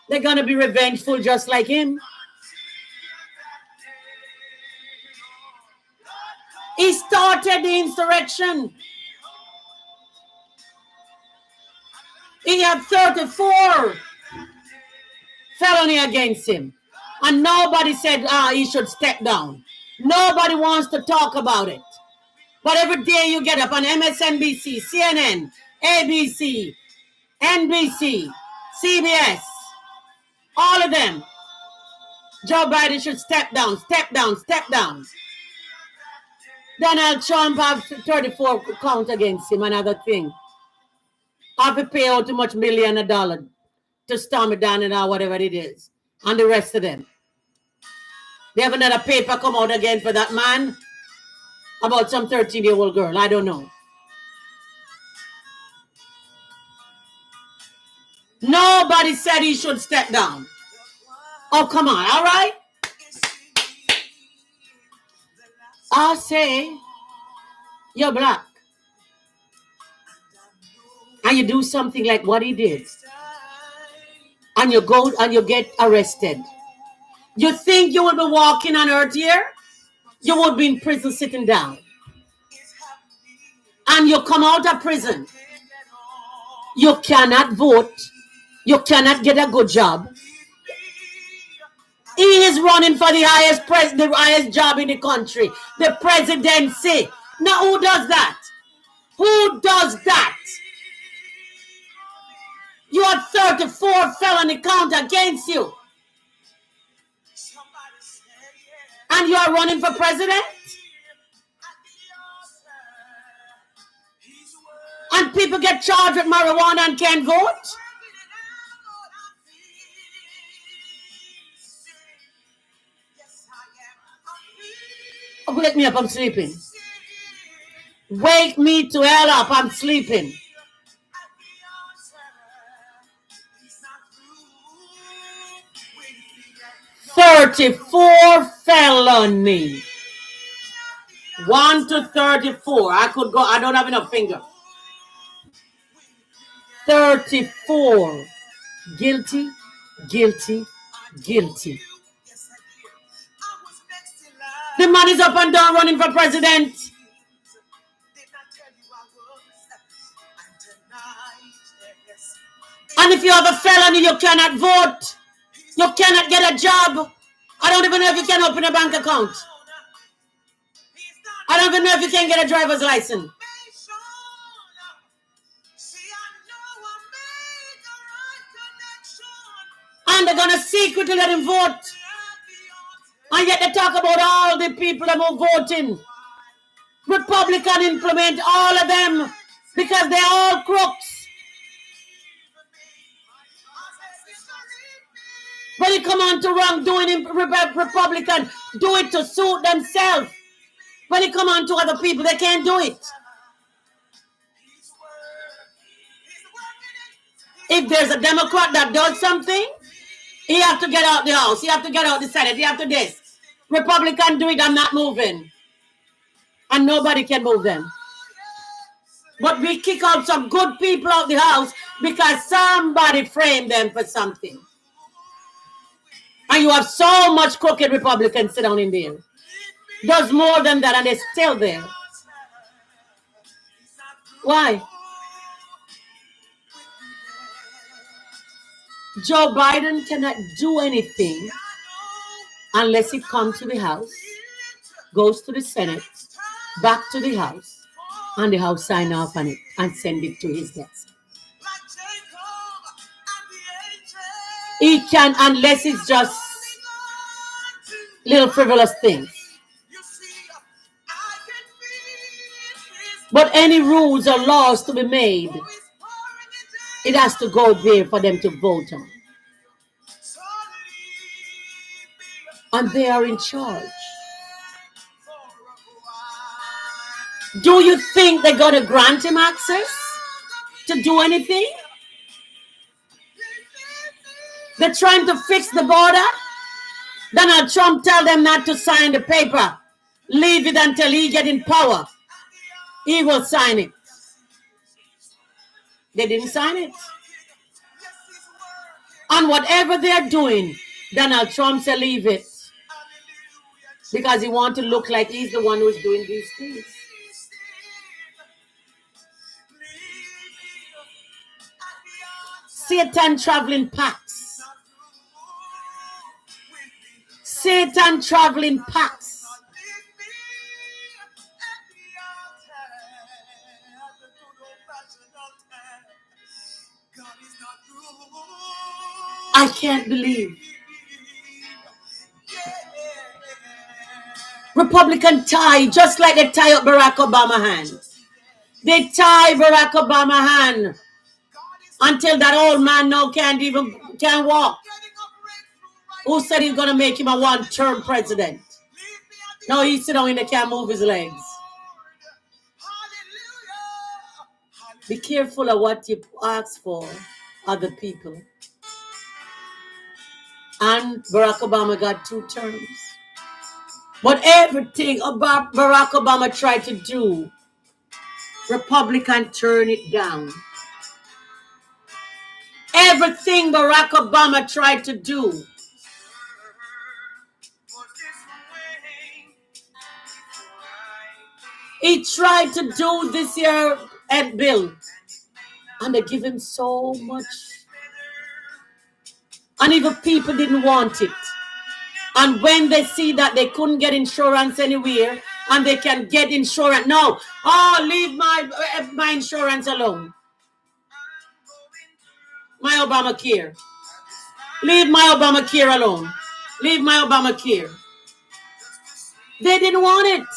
They're going to be revengeful just like him. He started the insurrection. He had 34 felony against him. And nobody said he should step down. Nobody wants to talk about it. But every day you get up on MSNBC, CNN, ABC, NBC, CBS, all of them. Joe Biden should step down, step down, step down. Donald Trump have 34 count against him, another thing. Have to pay out too much $1 million to storm it down and whatever it is. And the rest of them. They have another paper come out again for that man about some 13-year-old girl. I don't know. Nobody said he should step down. Oh, come on, all right? I'll say you're black. And you do something like what he did. And you go and you get arrested. You think you will be walking on earth here? You would be in prison sitting down. And you come out of prison. You cannot vote. You cannot get a good job. He is running for the highest job in the country. The presidency. Now who does that? Who does that? You have 34 felony count against you. And you are running for president? And people get charged with marijuana and can't vote? Wake me up, I'm sleeping. Wake me to hell up, I'm sleeping. $34 felony. 1 to 34. I could go, I don't have enough finger. 34. Guilty, guilty, guilty. The man is up and down running for president. And if you have a felony, you cannot vote. You cannot get a job. I don't even know if you can open a bank account. I don't even know if you can get a driver's license. And they're going to secretly let him vote. And yet they talk about all the people that are voting. Republican implement all of them because they're all crooks. But they come on to wrong doing Republican, do it to suit themselves. When they come on to other people, they can't do it. If there's a Democrat that does something, he have to get out the House. He have to get out the Senate. He have to this. Republican do it, I'm not moving. And nobody can move them. But we kick out some good people out the House because somebody framed them for something. And you have so much crooked Republicans sit down in there. Does more than that and they're still there. Why? Joe Biden cannot do anything unless it comes to the House, goes to the Senate, back to the House, and the House sign off on it and send it to his desk. He can, unless it's just little frivolous things. But any rules or laws to be made, it has to go there for them to vote on. And they are in charge. Do you think they're going to grant him access to do anything? They're trying to fix the border. Donald Trump tell them not to sign the paper. Leave it until he get in power. He will sign it. They didn't sign it. And whatever they're doing, Donald Trump said leave it. Because he wants to look like he's the one who's doing these things. Satan traveling packs. Satan traveling packs. I can't believe. Republican tie, just like they tie up Barack Obama's hand. They tie Barack Obama's hand until that old man now can't walk. Who said he's gonna make him a one-term president? No, he's sitting down and he can't move his legs. Be careful of what you ask for other people. And Barack Obama got 2 terms. But everything about Barack Obama tried to do, Republicans turn it down. Everything Barack Obama tried to do, he tried to do this year at Bill. And they give him so much. And even people didn't want it. And when they see that they couldn't get insurance anywhere, and they can get insurance, no, leave my insurance alone. My Obamacare. Leave my Obamacare alone. Leave my Obamacare. They didn't want it.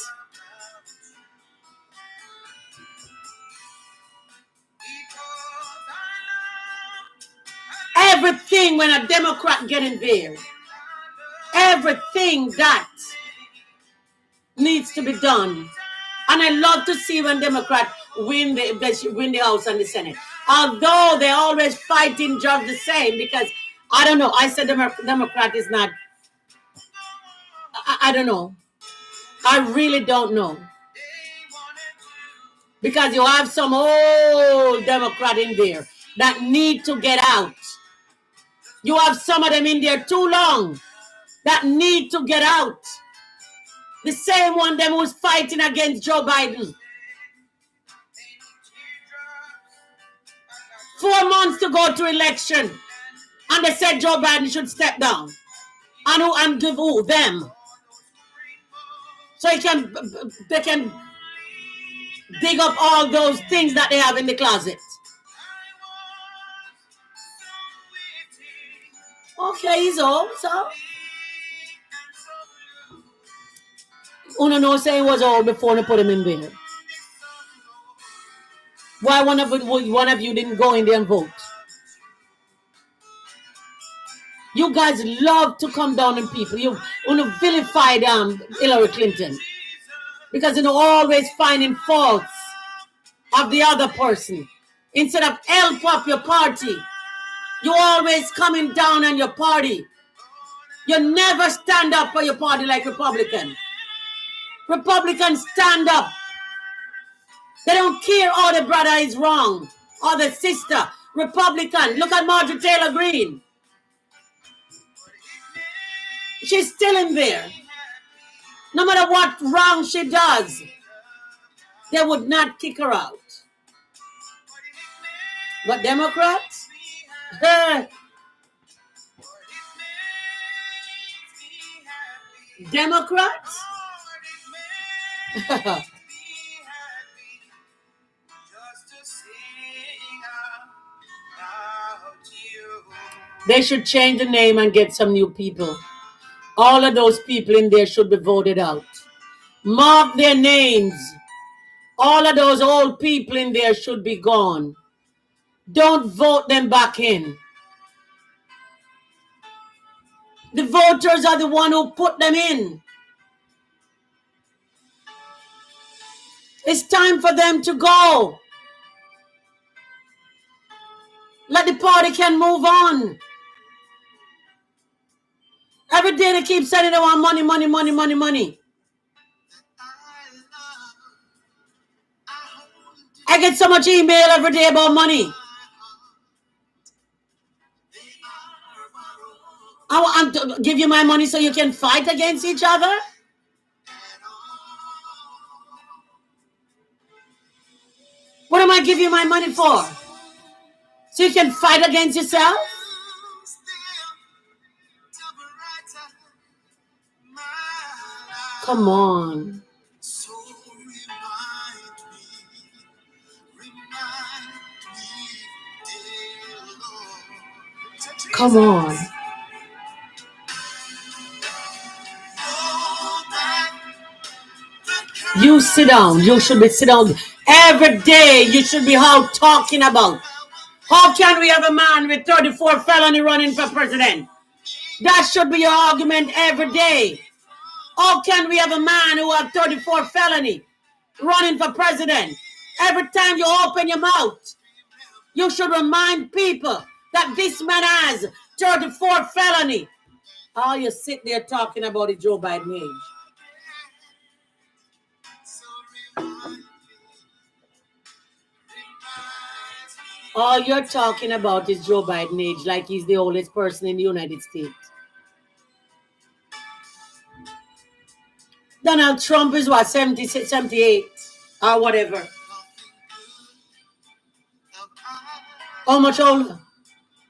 Everything when a Democrat get in there, everything that needs to be done. And I love to see when Democrats win the House and the Senate. Although they're always fighting just the same, because I don't know. I said Democrat is not. I don't know. I really don't know. Because you have some old Democrat in there that need to get out. You have some of them in there too long that need to get out. The same one them who's fighting against Joe Biden. 4 months to go to election. And they said Joe Biden should step down. And give who? Them. So they can dig up all those things that they have in the closet. Okay, he's old, so. Uno no say he was old before they put him in there. Why one of you didn't go in there and vote? You guys love to come down on people. You vilify Hillary Clinton. Because you always finding faults of the other person. Instead of help up your party, you always coming down on your party. You never stand up for your party like Republicans. Republicans stand up. They don't care how the brother is wrong or the sister. Republican, look at Marjorie Taylor Greene. She's still in there. No matter what wrong she does, they would not kick her out. But Democrats? Democrats? They should change the name and get some new people. All of those people in there should be voted out. Mark their names. All of those old people in there should be gone. Don't vote them back in. The voters are the one who put them in. It's time for them to go. Let the party can move on. Every day they keep saying they want money, money, money, money, money. I get so much email every day about money. I want to give you my money so you can fight against each other. What am I giving you my money for? So you can fight against yourself? Come on. Come on. You sit down. You should be sit down. Every day you should be out talking about. How can we have a man with 34 felony running for president? That should be your argument every day. How can we have a man who have 34 felony running for president? Every time you open your mouth, you should remind people that this man has 34 felony. All you sit there talking about is Joe Biden age. All you're talking about is Joe Biden age, like he's the oldest person in the United States. Donald Trump is what, 76, 78 or whatever. How much older?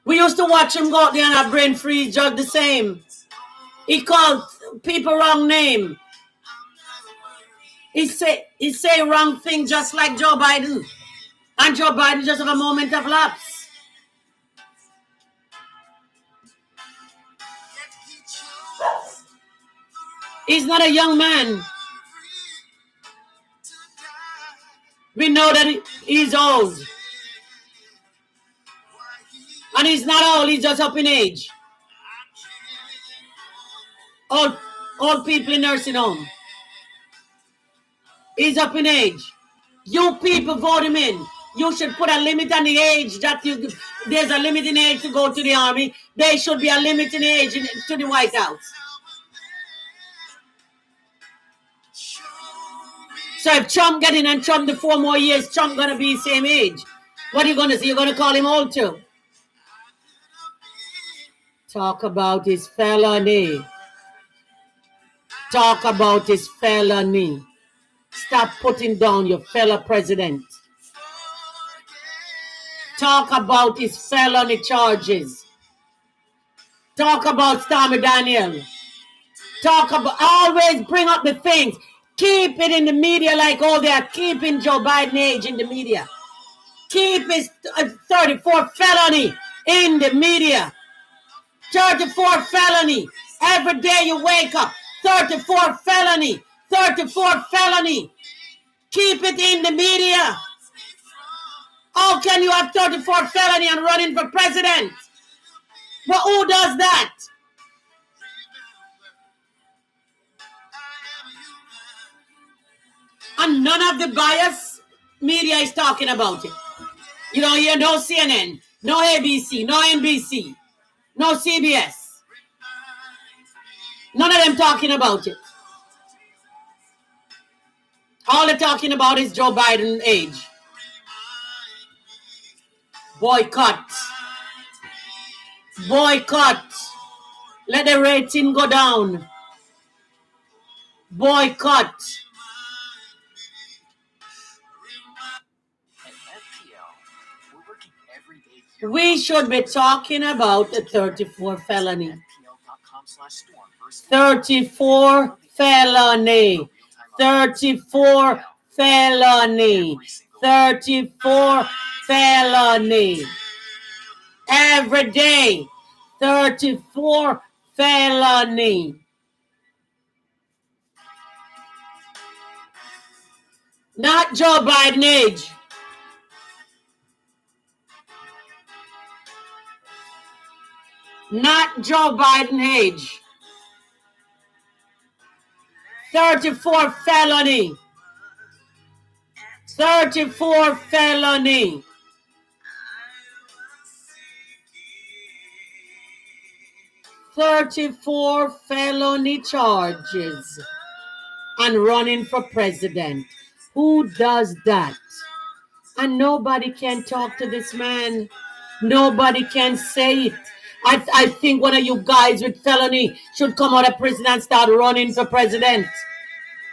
We used to watch him go out there and our brain freeze just the same. He called people wrong name. He say wrong thing just like Joe Biden. And Joe Biden just have a moment of lapse. He's not a young man. We know that he's old. And he's not old, he's just up in age. Old people in nursing home. He's up in age. You people vote him in. You should put a limit on the age that there's a limit in age to go to the army. There should be a limit in age to the White House. So if Trump get in and Trump the 4 more years, Trump gonna be the same age. What are you gonna say? You're gonna call him old too? Talk about his felony. Talk about his felony. Stop putting down your fellow president. Talk about his felony charges. Talk about Stormy Daniels. Talk about, always bring up the things. Keep it in the media like, oh, they are keeping Joe Biden age in the media. Keep his 34 felony in the media. 34 felony. Every day you wake up. 34 felony. 34 felony. Keep it in the media. How can you have 34 felony and running for president? But who does that? And none of the bias media is talking about it. You don't hear no CNN, no ABC, no NBC, no CBS. None of them talking about it. All they're talking about is Joe Biden age. Boycott. Boycott. Let the rating go down. Boycott. We should be talking about the 34 felony. 34 felony. 34 felony. 34 felony. Every day. 34 felony. Not Joe Biden age. Not Joe Biden age. 34 felony. 34 felony. "34 felony charges and running for president." Who does that? And nobody can talk to this man. Nobody can say it. I think one of you guys with felony should come out of prison and start running for president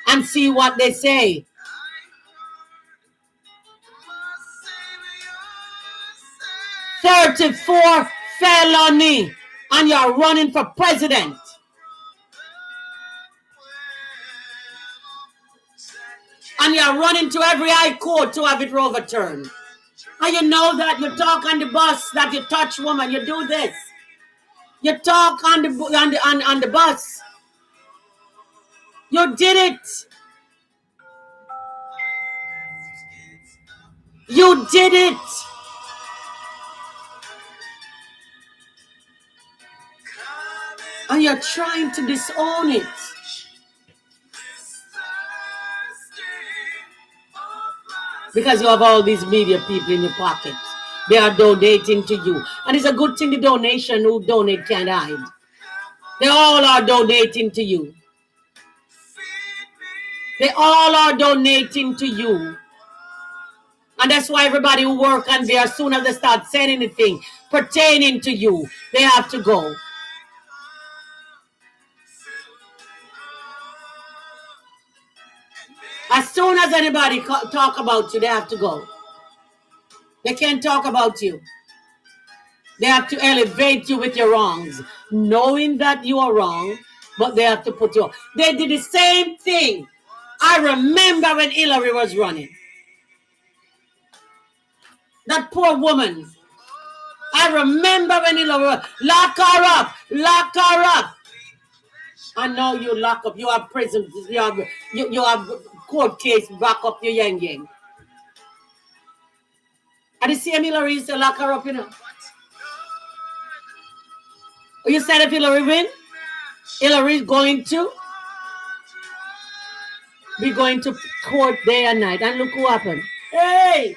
and see what they say. "34 felony and you're running for president." And you're running to every high court to have it overturned. And you know that you talk on the bus that you touch woman, you do this. You talk on the bus. You did it. You did it. And you're trying to disown it. Because you have all these media people in your pocket. They are donating to you. And it's a good thing the donation who donate can't hide. They all are donating to you. They all are donating to you. And that's why everybody who work on there, as soon as they start saying anything pertaining to you, they have to go. As soon as anybody talk about you, they have to go. They can't talk about you. They have to elevate you with your wrongs, knowing that you are wrong, but they have to put you up. They did the same thing. I remember when Hillary was running. That poor woman. I remember when Hillary was, lock her up, lock her up. And now you lock up, you have prison, you have court case back up your yang. And the same Hillary used to lock her up, you know. You said if Hillary win, Hillary is going to be going to court day and night. And look who happened. Hey!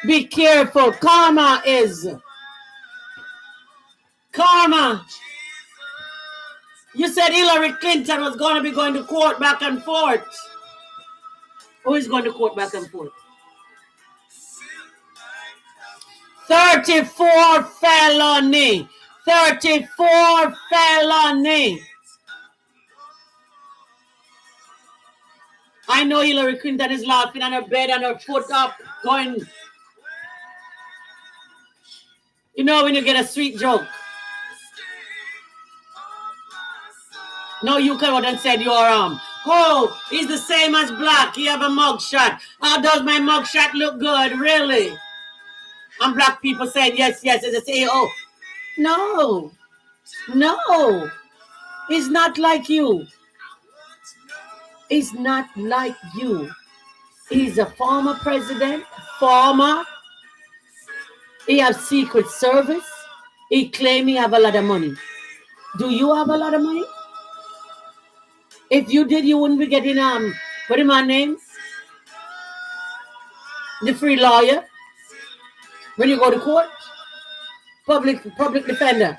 Be careful. Karma is. Karma. You said Hillary Clinton was going to be going to court back and forth. Who is going to court back and forth? 34 felony. 34 felony. I know Hillary Clinton is laughing on her bed and her foot up, going. You know when you get a sweet joke. No, you come out and said your oh, he's the same as black. He have a mugshot. How does my mugshot look good? Really? And black people saying yes, yes, as they say, oh. No. No. He's not like you. He's not like you. He's a former president. Former. He has Secret Service. He claim he have a lot of money. Do you have a lot of money? If you did, you wouldn't be getting what is my name? The free lawyer. When you go to court. Public defender.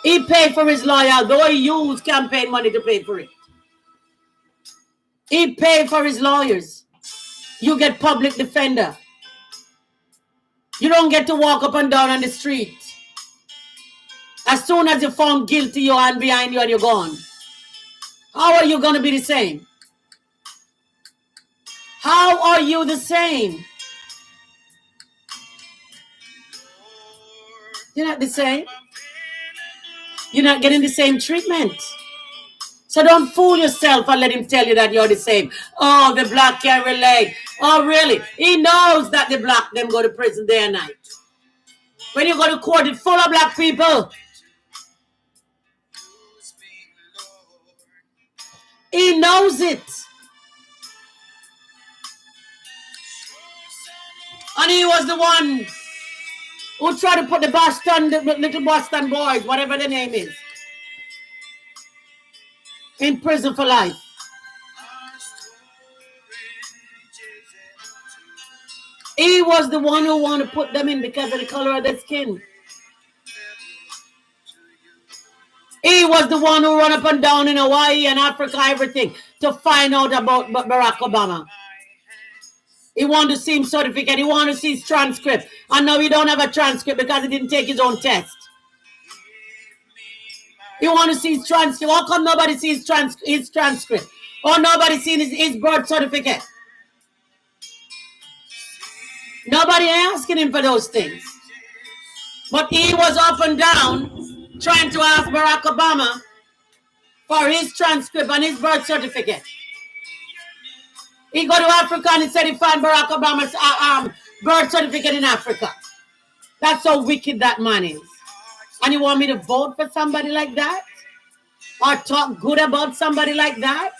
He paid for his lawyer, though he used campaign money to pay for it. He paid for his lawyers. You get public defender. You don't get to walk up and down on the street. As soon as you're found guilty, your hand behind you and you're gone. How are you going to be the same? How are you the same? You're not the same. You're not getting the same treatment. So don't fool yourself and let him tell you that you're the same. Oh, the black can't relate. Oh, really? He knows that the black them go to prison day and night. When you go to court, it's full of black people. He knows it. And he was the one who tried to put the little Boston boys, whatever the name is, in prison for life. He was the one who wanted to put them in because of the color of their skin. He was the one who run up and down in Hawaii and Africa, everything, to find out about Barack Obama. He wanted to see his certificate. He wanted to see his transcript. And now he don't have a transcript because he didn't take his own test. He wanted to see his transcript. How come nobody sees his transcript? Or nobody seen his birth certificate? Nobody asking him for those things. But he was up and down trying to ask Barack Obama for his transcript and his birth certificate. He go to Africa and he said he found Barack Obama's birth certificate in Africa. That's how wicked that man is. And you want me to vote for somebody like that? Or talk good about somebody like that?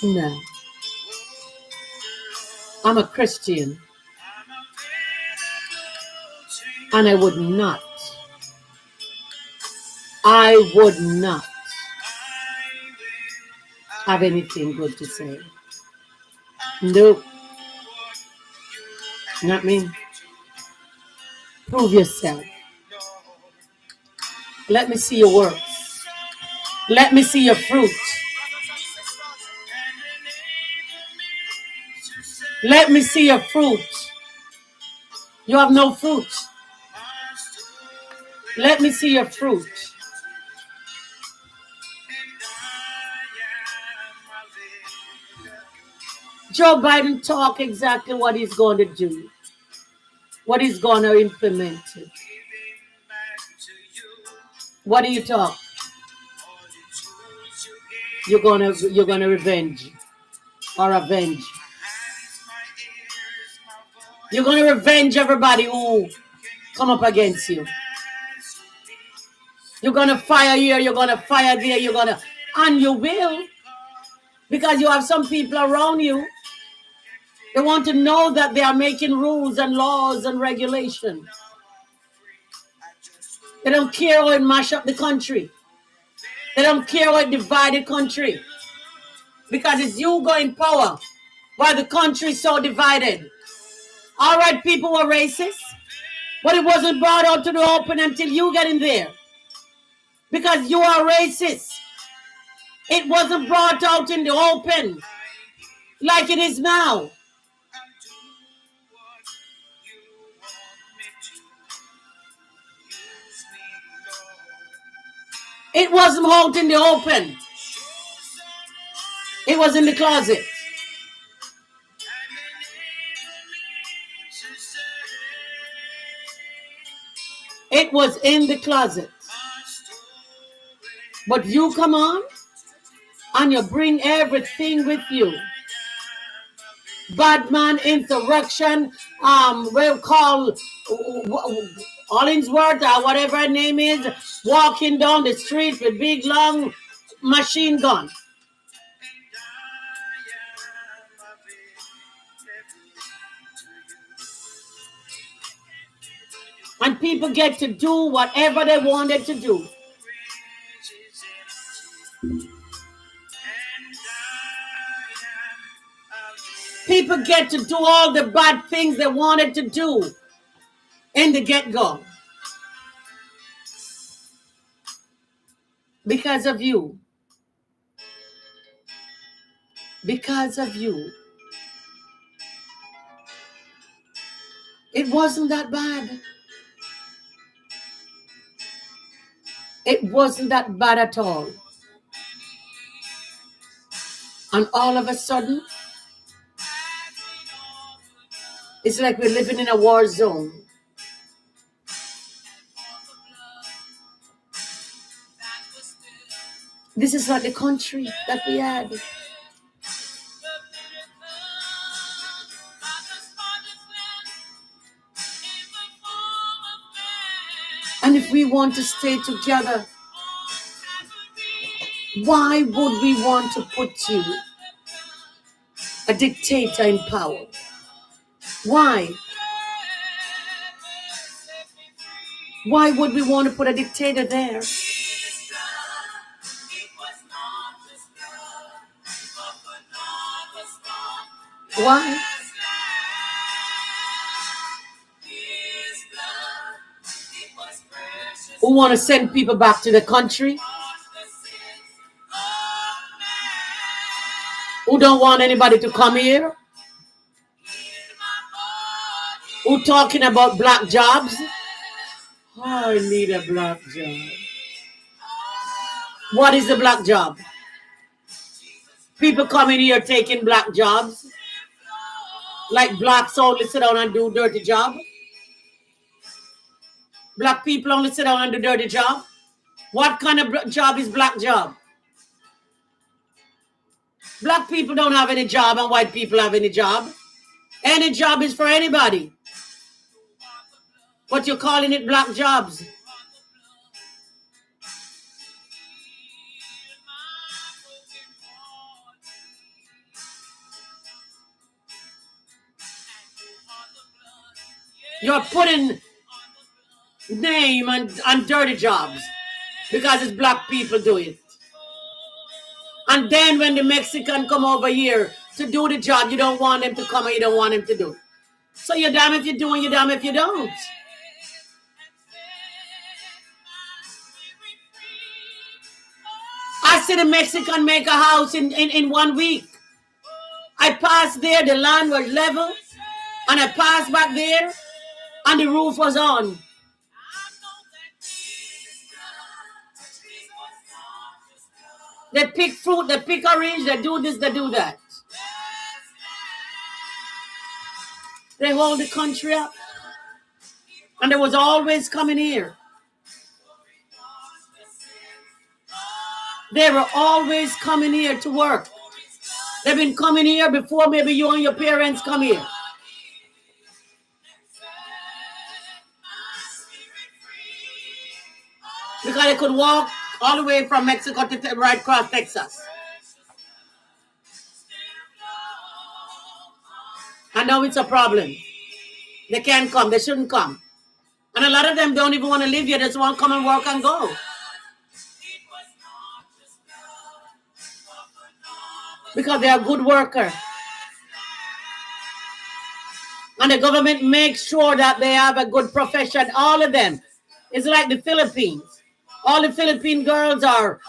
No. I'm a Christian. And I would not have anything good to say. Nope. Not me. Prove yourself. Let me see your works. Let me see your fruit. Let me see your fruit. You have no fruit. Let me see your fruit. Joe Biden talk exactly what he's going to do. What he's going to implement. What do you talk? You're gonna revenge or avenge. You're gonna revenge everybody who come up against you. You're gonna fire here, you're gonna fire there, and you will, because you have some people around you. They want to know that they are making rules and laws and regulations. They don't care how it mash up the country. They don't care how it divide the country. Because it's you going power while the country is so divided. All right, people were racist, but it wasn't brought out to the open until you get in there. Because you are racist. It wasn't brought out in the open like it is now. It wasn't out in the open. It was in the closet. It was in the closet. But you come on and you bring everything with you. Badman, insurrection, we'll call Hollingsworth or whatever her name is, walking down the street with big long machine gun. And people get to do whatever they wanted to do. People get to do all the bad things they wanted to do in the get-go. Because of you. Because of you. It wasn't that bad. It wasn't that bad at all. And all of a sudden, it's like we're living in a war zone. This is not the country that we had. And if we want to stay together, why would we want to put you, a dictator, in power? Why? Why would we want to put a dictator there? Why? Who want to send people back to the country? Who don't want anybody to come here? Who talking about black jobs? Oh, I need a black job. What is the black job? People coming here taking black jobs. Like blacks only sit down and do dirty job. Black people only sit down and do dirty job. What kind of job is black job? Black people don't have any job and white people have any job. Any job is for anybody. But you're calling it black jobs. You're putting name on dirty jobs because it's black people do it. And then when the Mexican come over here to do the job, you don't want them to come and you don't want them to do it. So you're damn if you do and you're damn if you don't. I see the Mexican make a house in 1 week. I passed there, the land was level, and I passed back there, and the roof was on. They pick fruit, they pick orange, they do this, they do that. They hold the country up. And they was always coming here. They were always coming here to work. They've been coming here before maybe you and your parents come here. Because they could walk all the way from Mexico to right across Texas. And now it's a problem. They can't come. They shouldn't come. And a lot of them don't even want to live here. They just want to come and work and go. Because they are good workers. And the government makes sure that they have a good profession. All of them. It's like the Philippines. All the Philippine girls are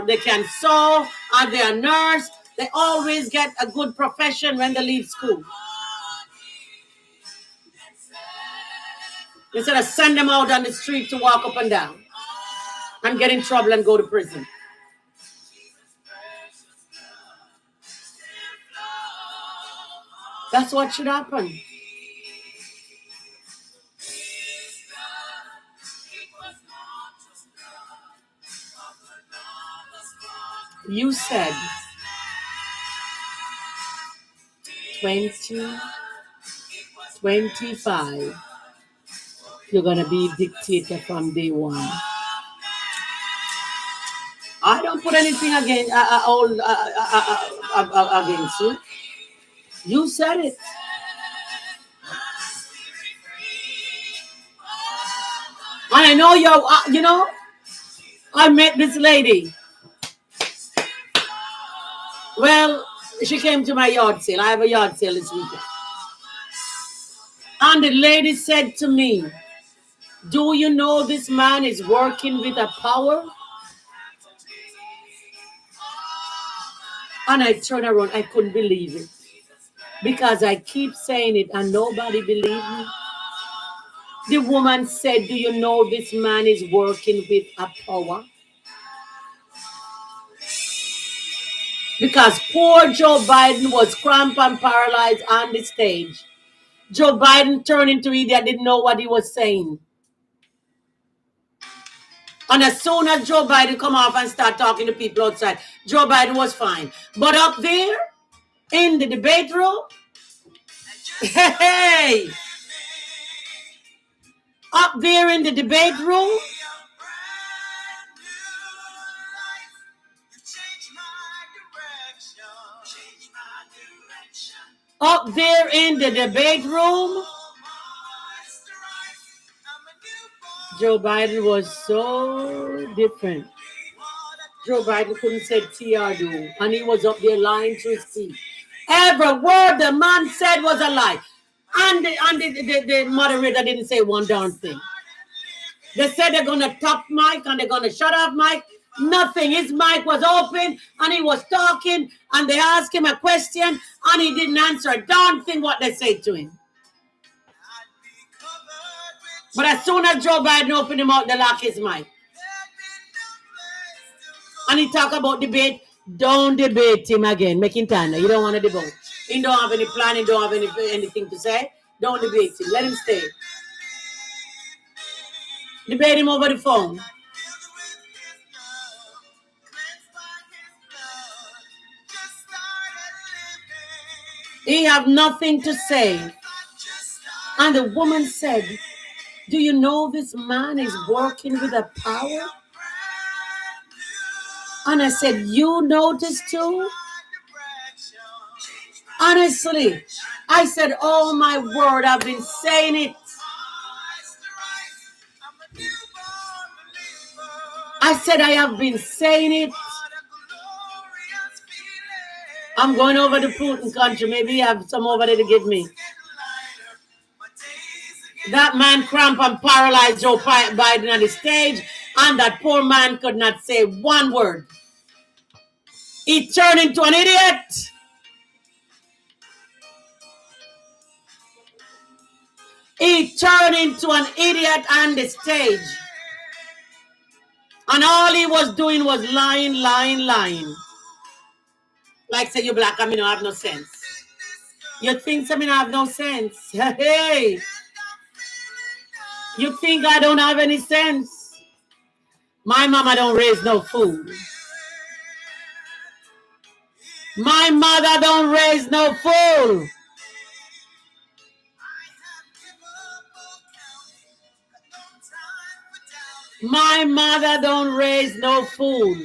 they can sew, or they are nurse. They always get a good profession when they leave school. Instead of send them out on the street to walk up and down and get in trouble and go to prison. That's what should happen. You said 2025. You're going to be dictator from day one. I don't put anything against you. You said it. And I know I met this lady. Well, she came to my yard sale. I have a yard sale this weekend. And the lady said to me, do you know this man is working with a power? And I turned around. I couldn't believe it. Because I keep saying it and nobody believed me. The woman said, do you know this man is working with a power? Because poor Joe Biden was cramped and paralyzed on the stage. Joe Biden turned into an idiot, didn't know what he was saying. And as soon as Joe Biden come off and start talking to people outside, Joe Biden was fine. But up there, in the debate room, hey! Up there in the debate room, up there in the debate room, Joe Biden was so different. Joe Biden couldn't say TR do, and he was up there lying to his teeth. Every word the man said was a lie. And the moderator didn't say one darn thing. They said they're going to top Mike and they're going to shut off Mike. Nothing. His mic was open and he was talking and they asked him a question and he didn't answer a darn thing what they said to him. But as soon as Joe Biden opened him out, they lock his mic. And he talk about debate. Don't debate him again. Make him turn. You don't want to debate. He don't have any plan. He don't have anything to say. Don't debate him. Let him stay. Debate him over the phone. He have nothing to say. And the woman said, do you know this man is working with a power? And I said, you noticed too? Honestly, I said, oh my word, I've been saying it. I said, I have been saying it. I'm going over to Putin country. Maybe you have some over there to give me. That man cramped and paralyzed Joe Biden on the stage, and that poor man could not say one word. He turned into an idiot. He turned into an idiot on the stage. And all he was doing was lying. Like say you black and me don't have no sense. You think I have no sense? Hey. You think I don't have any sense? My mama don't raise no fool. My mother don't raise no fool. My mother don't raise no fool.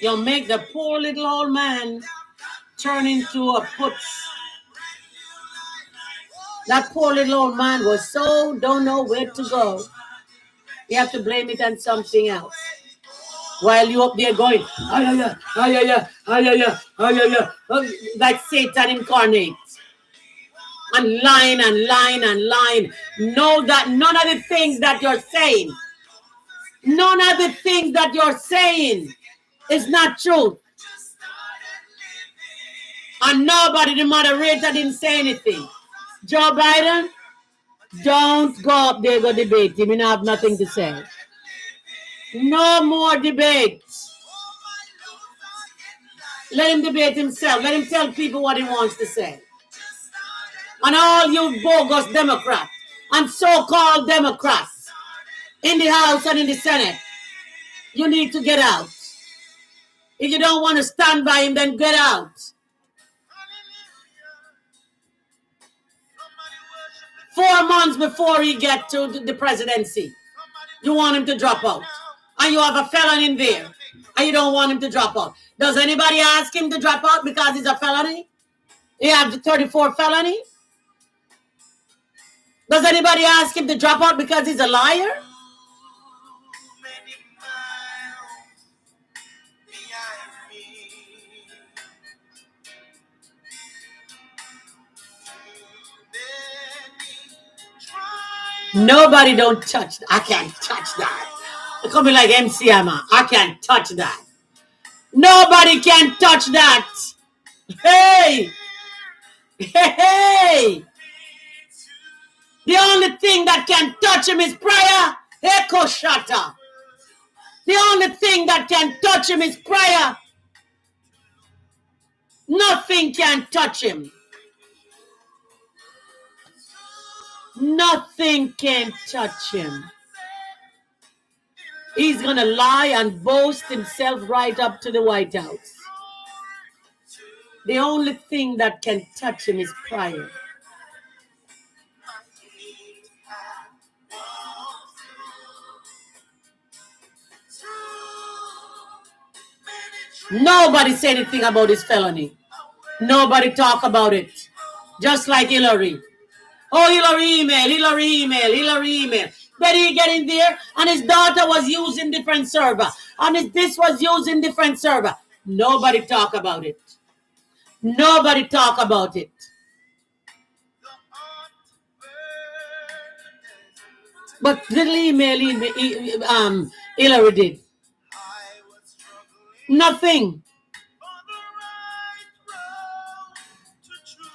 You make the poor little old man turn into a putz. That poor little old man was so don't know where to go. You have to blame it on something else. While you up there going, like Satan incarnate. And lying. Know that none of the things that you're saying, is not true. And nobody, the moderator, didn't say anything. Joe Biden, don't go up there go debate him. You don't have nothing to say. No more debates. Let him debate himself. Let him tell people what he wants to say. And all you bogus Democrats and so-called Democrats in the House and in the Senate, you need to get out. If you don't want to stand by him, then get out. 4 months before he gets to the presidency, you want him to drop out. And you have a felon in there, and you don't want him to drop out. Does anybody ask him to drop out because he's a felony? He has the 34 felony? Does anybody ask him to drop out because he's a liar? Nobody don't touch that. I can't touch that. It could be like MC Hammer. I can't touch that. Nobody can touch that. Hey! Hey! The only thing that can touch him is prayer. Echo shatter. The only thing that can touch him is prayer. Nothing can touch him. Nothing can touch him. He's going to lie and boast himself right up to the White House. The only thing that can touch him is prayer. Nobody said anything about his felony. Nobody talk about it. Just like Hillary. Oh, Hillary email. Then he get in there and his daughter was using different server. and this was used in different server. Nobody talk about it. Nobody talk about it. But little email Hillary did. Nothing.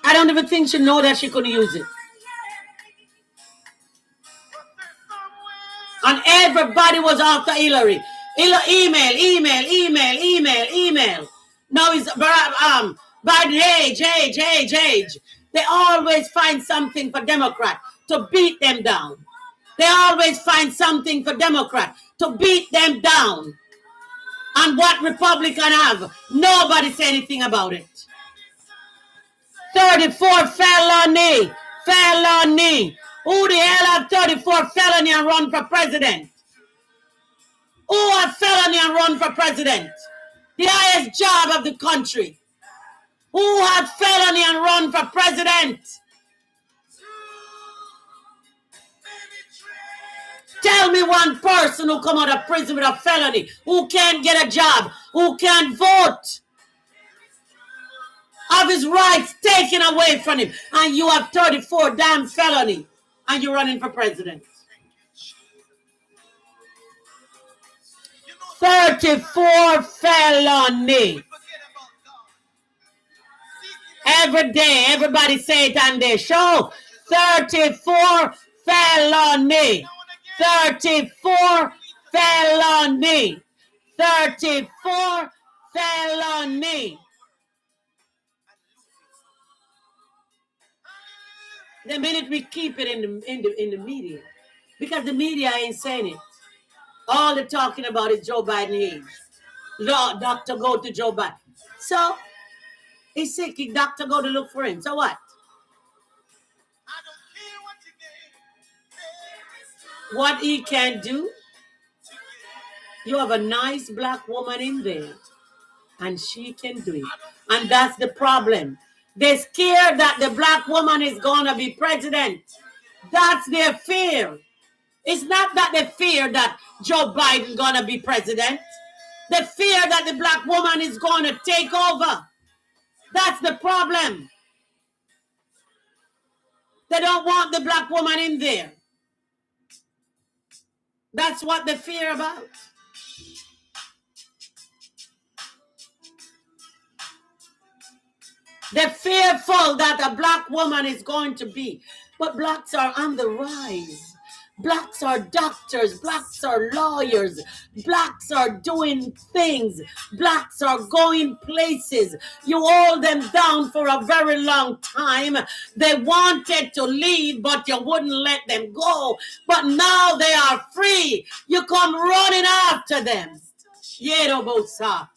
I don't even think she know that she couldn't use it. And everybody was after Hillary. Email. Now it's Biden, age. They always find something for Democrat to beat them down. They always find something for Democrat to beat them down. And what Republican have? Nobody say anything about it. 34 felony. Who the hell have 34 felony and run for president? Who have felony and run for president? The highest job of the country. Who had felony and run for president? Tell me one person who come out of prison with a felony, who can't get a job, who can't vote, have his rights taken away from him, and you have 34 damn felony, and you're running for president. 34 felony. Every day, everybody say it on their show. 34 felony. 34 felony. 34 felony. The minute we keep it in the media, because the media ain't saying it. All they're talking about is Joe Biden age. Doctor go to Joe Biden. So he's sick. Doctor go to look for him. So what? What he can do? You have a nice black woman in there, and she can do it. And that's the problem. They're scared that the black woman is going to be president. That's their fear. It's not that they fear that Joe Biden is going to be president. They fear that the black woman is going to take over. That's the problem. They don't want the black woman in there. That's what they fear about. They're fearful that a black woman is going to be. But blacks are on the rise. Blacks are doctors. Blacks are lawyers. Blacks are doing things. Blacks are going places. You hold them down for a very long time. They wanted to leave, but you wouldn't let them go. But now they are free. You come running after them. Yerobosa.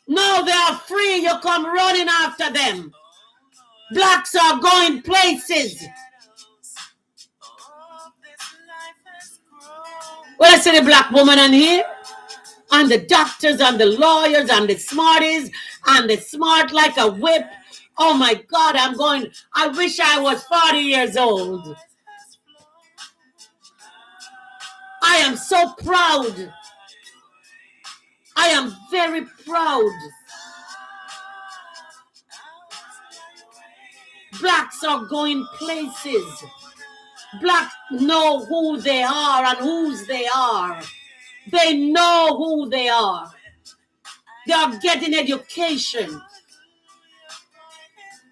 Now they are free. You come running after them. Blacks are going places. Well, I see the black woman on here, and the doctors, and the lawyers, and the smarties, and the smart like a whip. Oh my God, I wish I was 40 years old. I am so proud. I am very proud. Blacks are going places. Blacks know who they are and whose they are. They know who they are. They are getting education.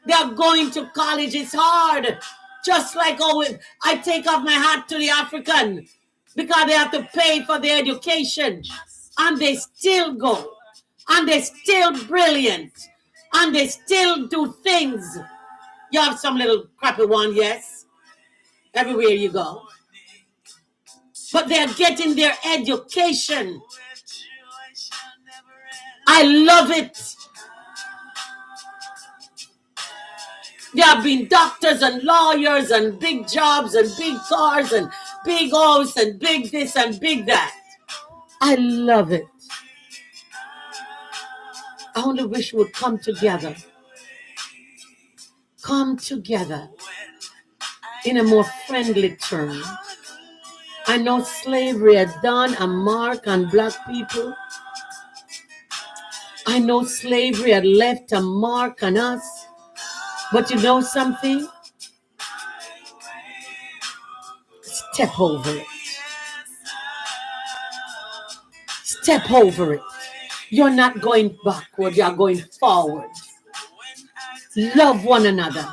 They are going to college. It's hard. Just like I take off my hat to the African because they have to pay for their education. And they still go. And they're still brilliant. And they still do things. You have some little crappy one, yes. Everywhere you go. But they're getting their education. I love it. There have been doctors and lawyers and big jobs and big cars and big house and big this and big that. I love it. I only wish we would come together. Come together in a more friendly term I know slavery has done a mark on black people. I know slavery had left a mark on us. But you know something? Step over it. Step over it. You're not going backward, you're going forward. Love one another.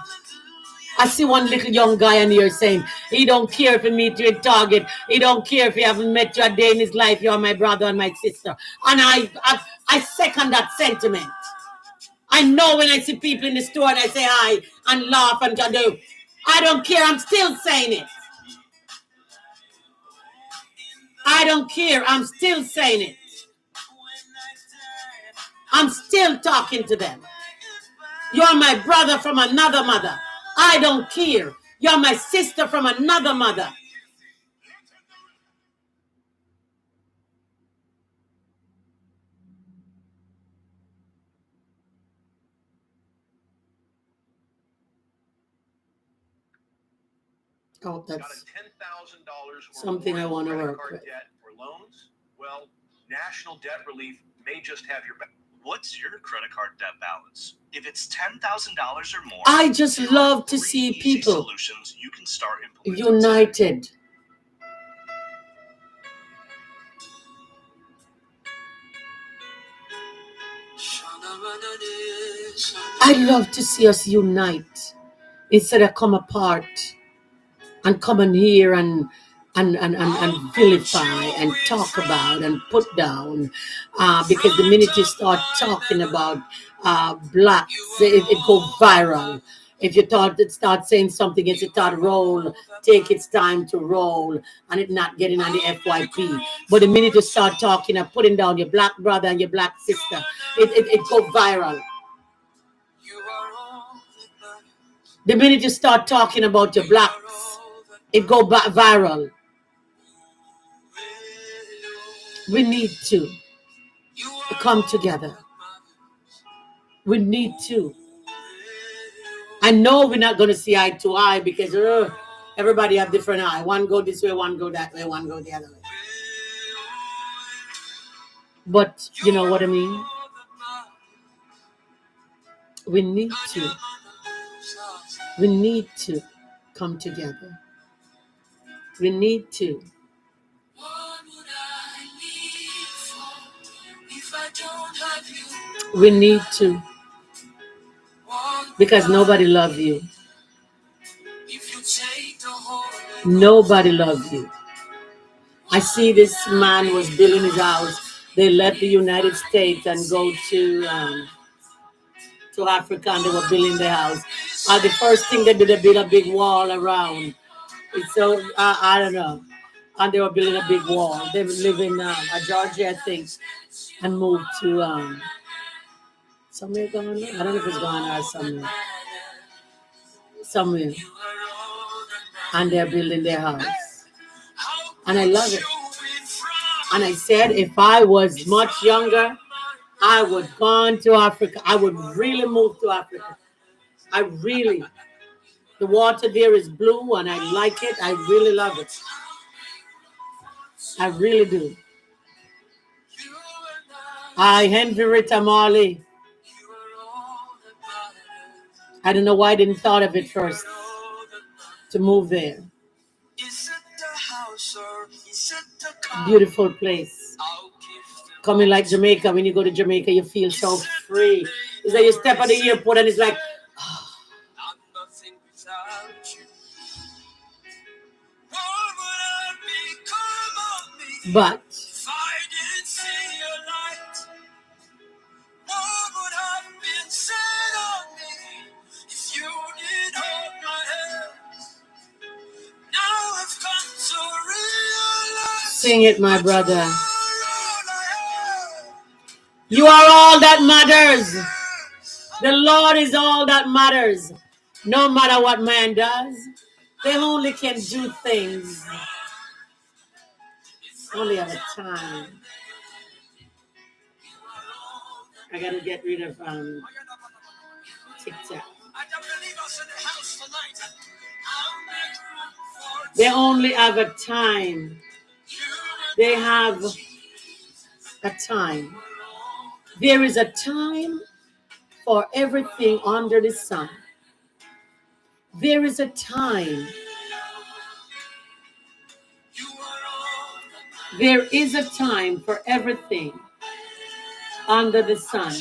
I see one little young guy in here saying, he don't care if he meet you at Target. He don't care if he haven't met you a day in his life. You're my brother and my sister. And I second that sentiment. I know when I see people in the store and I say hi and laugh and do. I don't care. I'm still saying it. I don't care. I'm still saying it. I'm still talking to them. You're my brother from another mother. I don't care. You're my sister from another mother. Oh, that's something I want to work with. Debt or loans? Well, National Debt Relief may just have your back. What's your credit card debt balance? If it's $10,000 or more, I just love to see people solutions you can start implementing united. I love to see us unite instead of come apart and come in here and vilify and talk about and put down, because the minute you start talking about blacks, it go viral. If you start saying something, it's start roll, take its time to roll, and it not getting on the FYP. But the minute you start talking and putting down your black brother and your black sister, it go viral. The minute you start talking about your blacks, it go viral. We need to come together. We need to. I know we're not going to see eye to eye because everybody have different eye. One go this way, one go that way, one go the other way. But you know what I mean? We need to. We need to come together. We need to. We need to. Because nobody loves you. Nobody loves you. I see this man was building his house. They left the United States and go to Africa, and they were building their house. The first thing they did, they built a big wall around. So I don't know. And they were building a big wall. They live in Georgia, I think, and moved to somewhere going on. I don't know if it's going on somewhere. Somewhere. And they're building their house. And I love it. And I said, if I was much younger, I would gone to Africa. I would really move to Africa. I really. The water there is blue and I like it. I really love it. I really do. I envy Rita Marley. I don't know why I didn't thought of it first to move there. Beautiful place. Coming like Jamaica. When you go to Jamaica, you feel so free. It's like you step at the airport and it's like, oh. But sing it, my brother. You are all that matters. The Lord is all that matters. No matter what man does, they only can do things only at a time. I gotta get rid of TikTok. They only have a time They have a time. There is a time for everything under the sun. There is a time. There is a time for everything under the sun.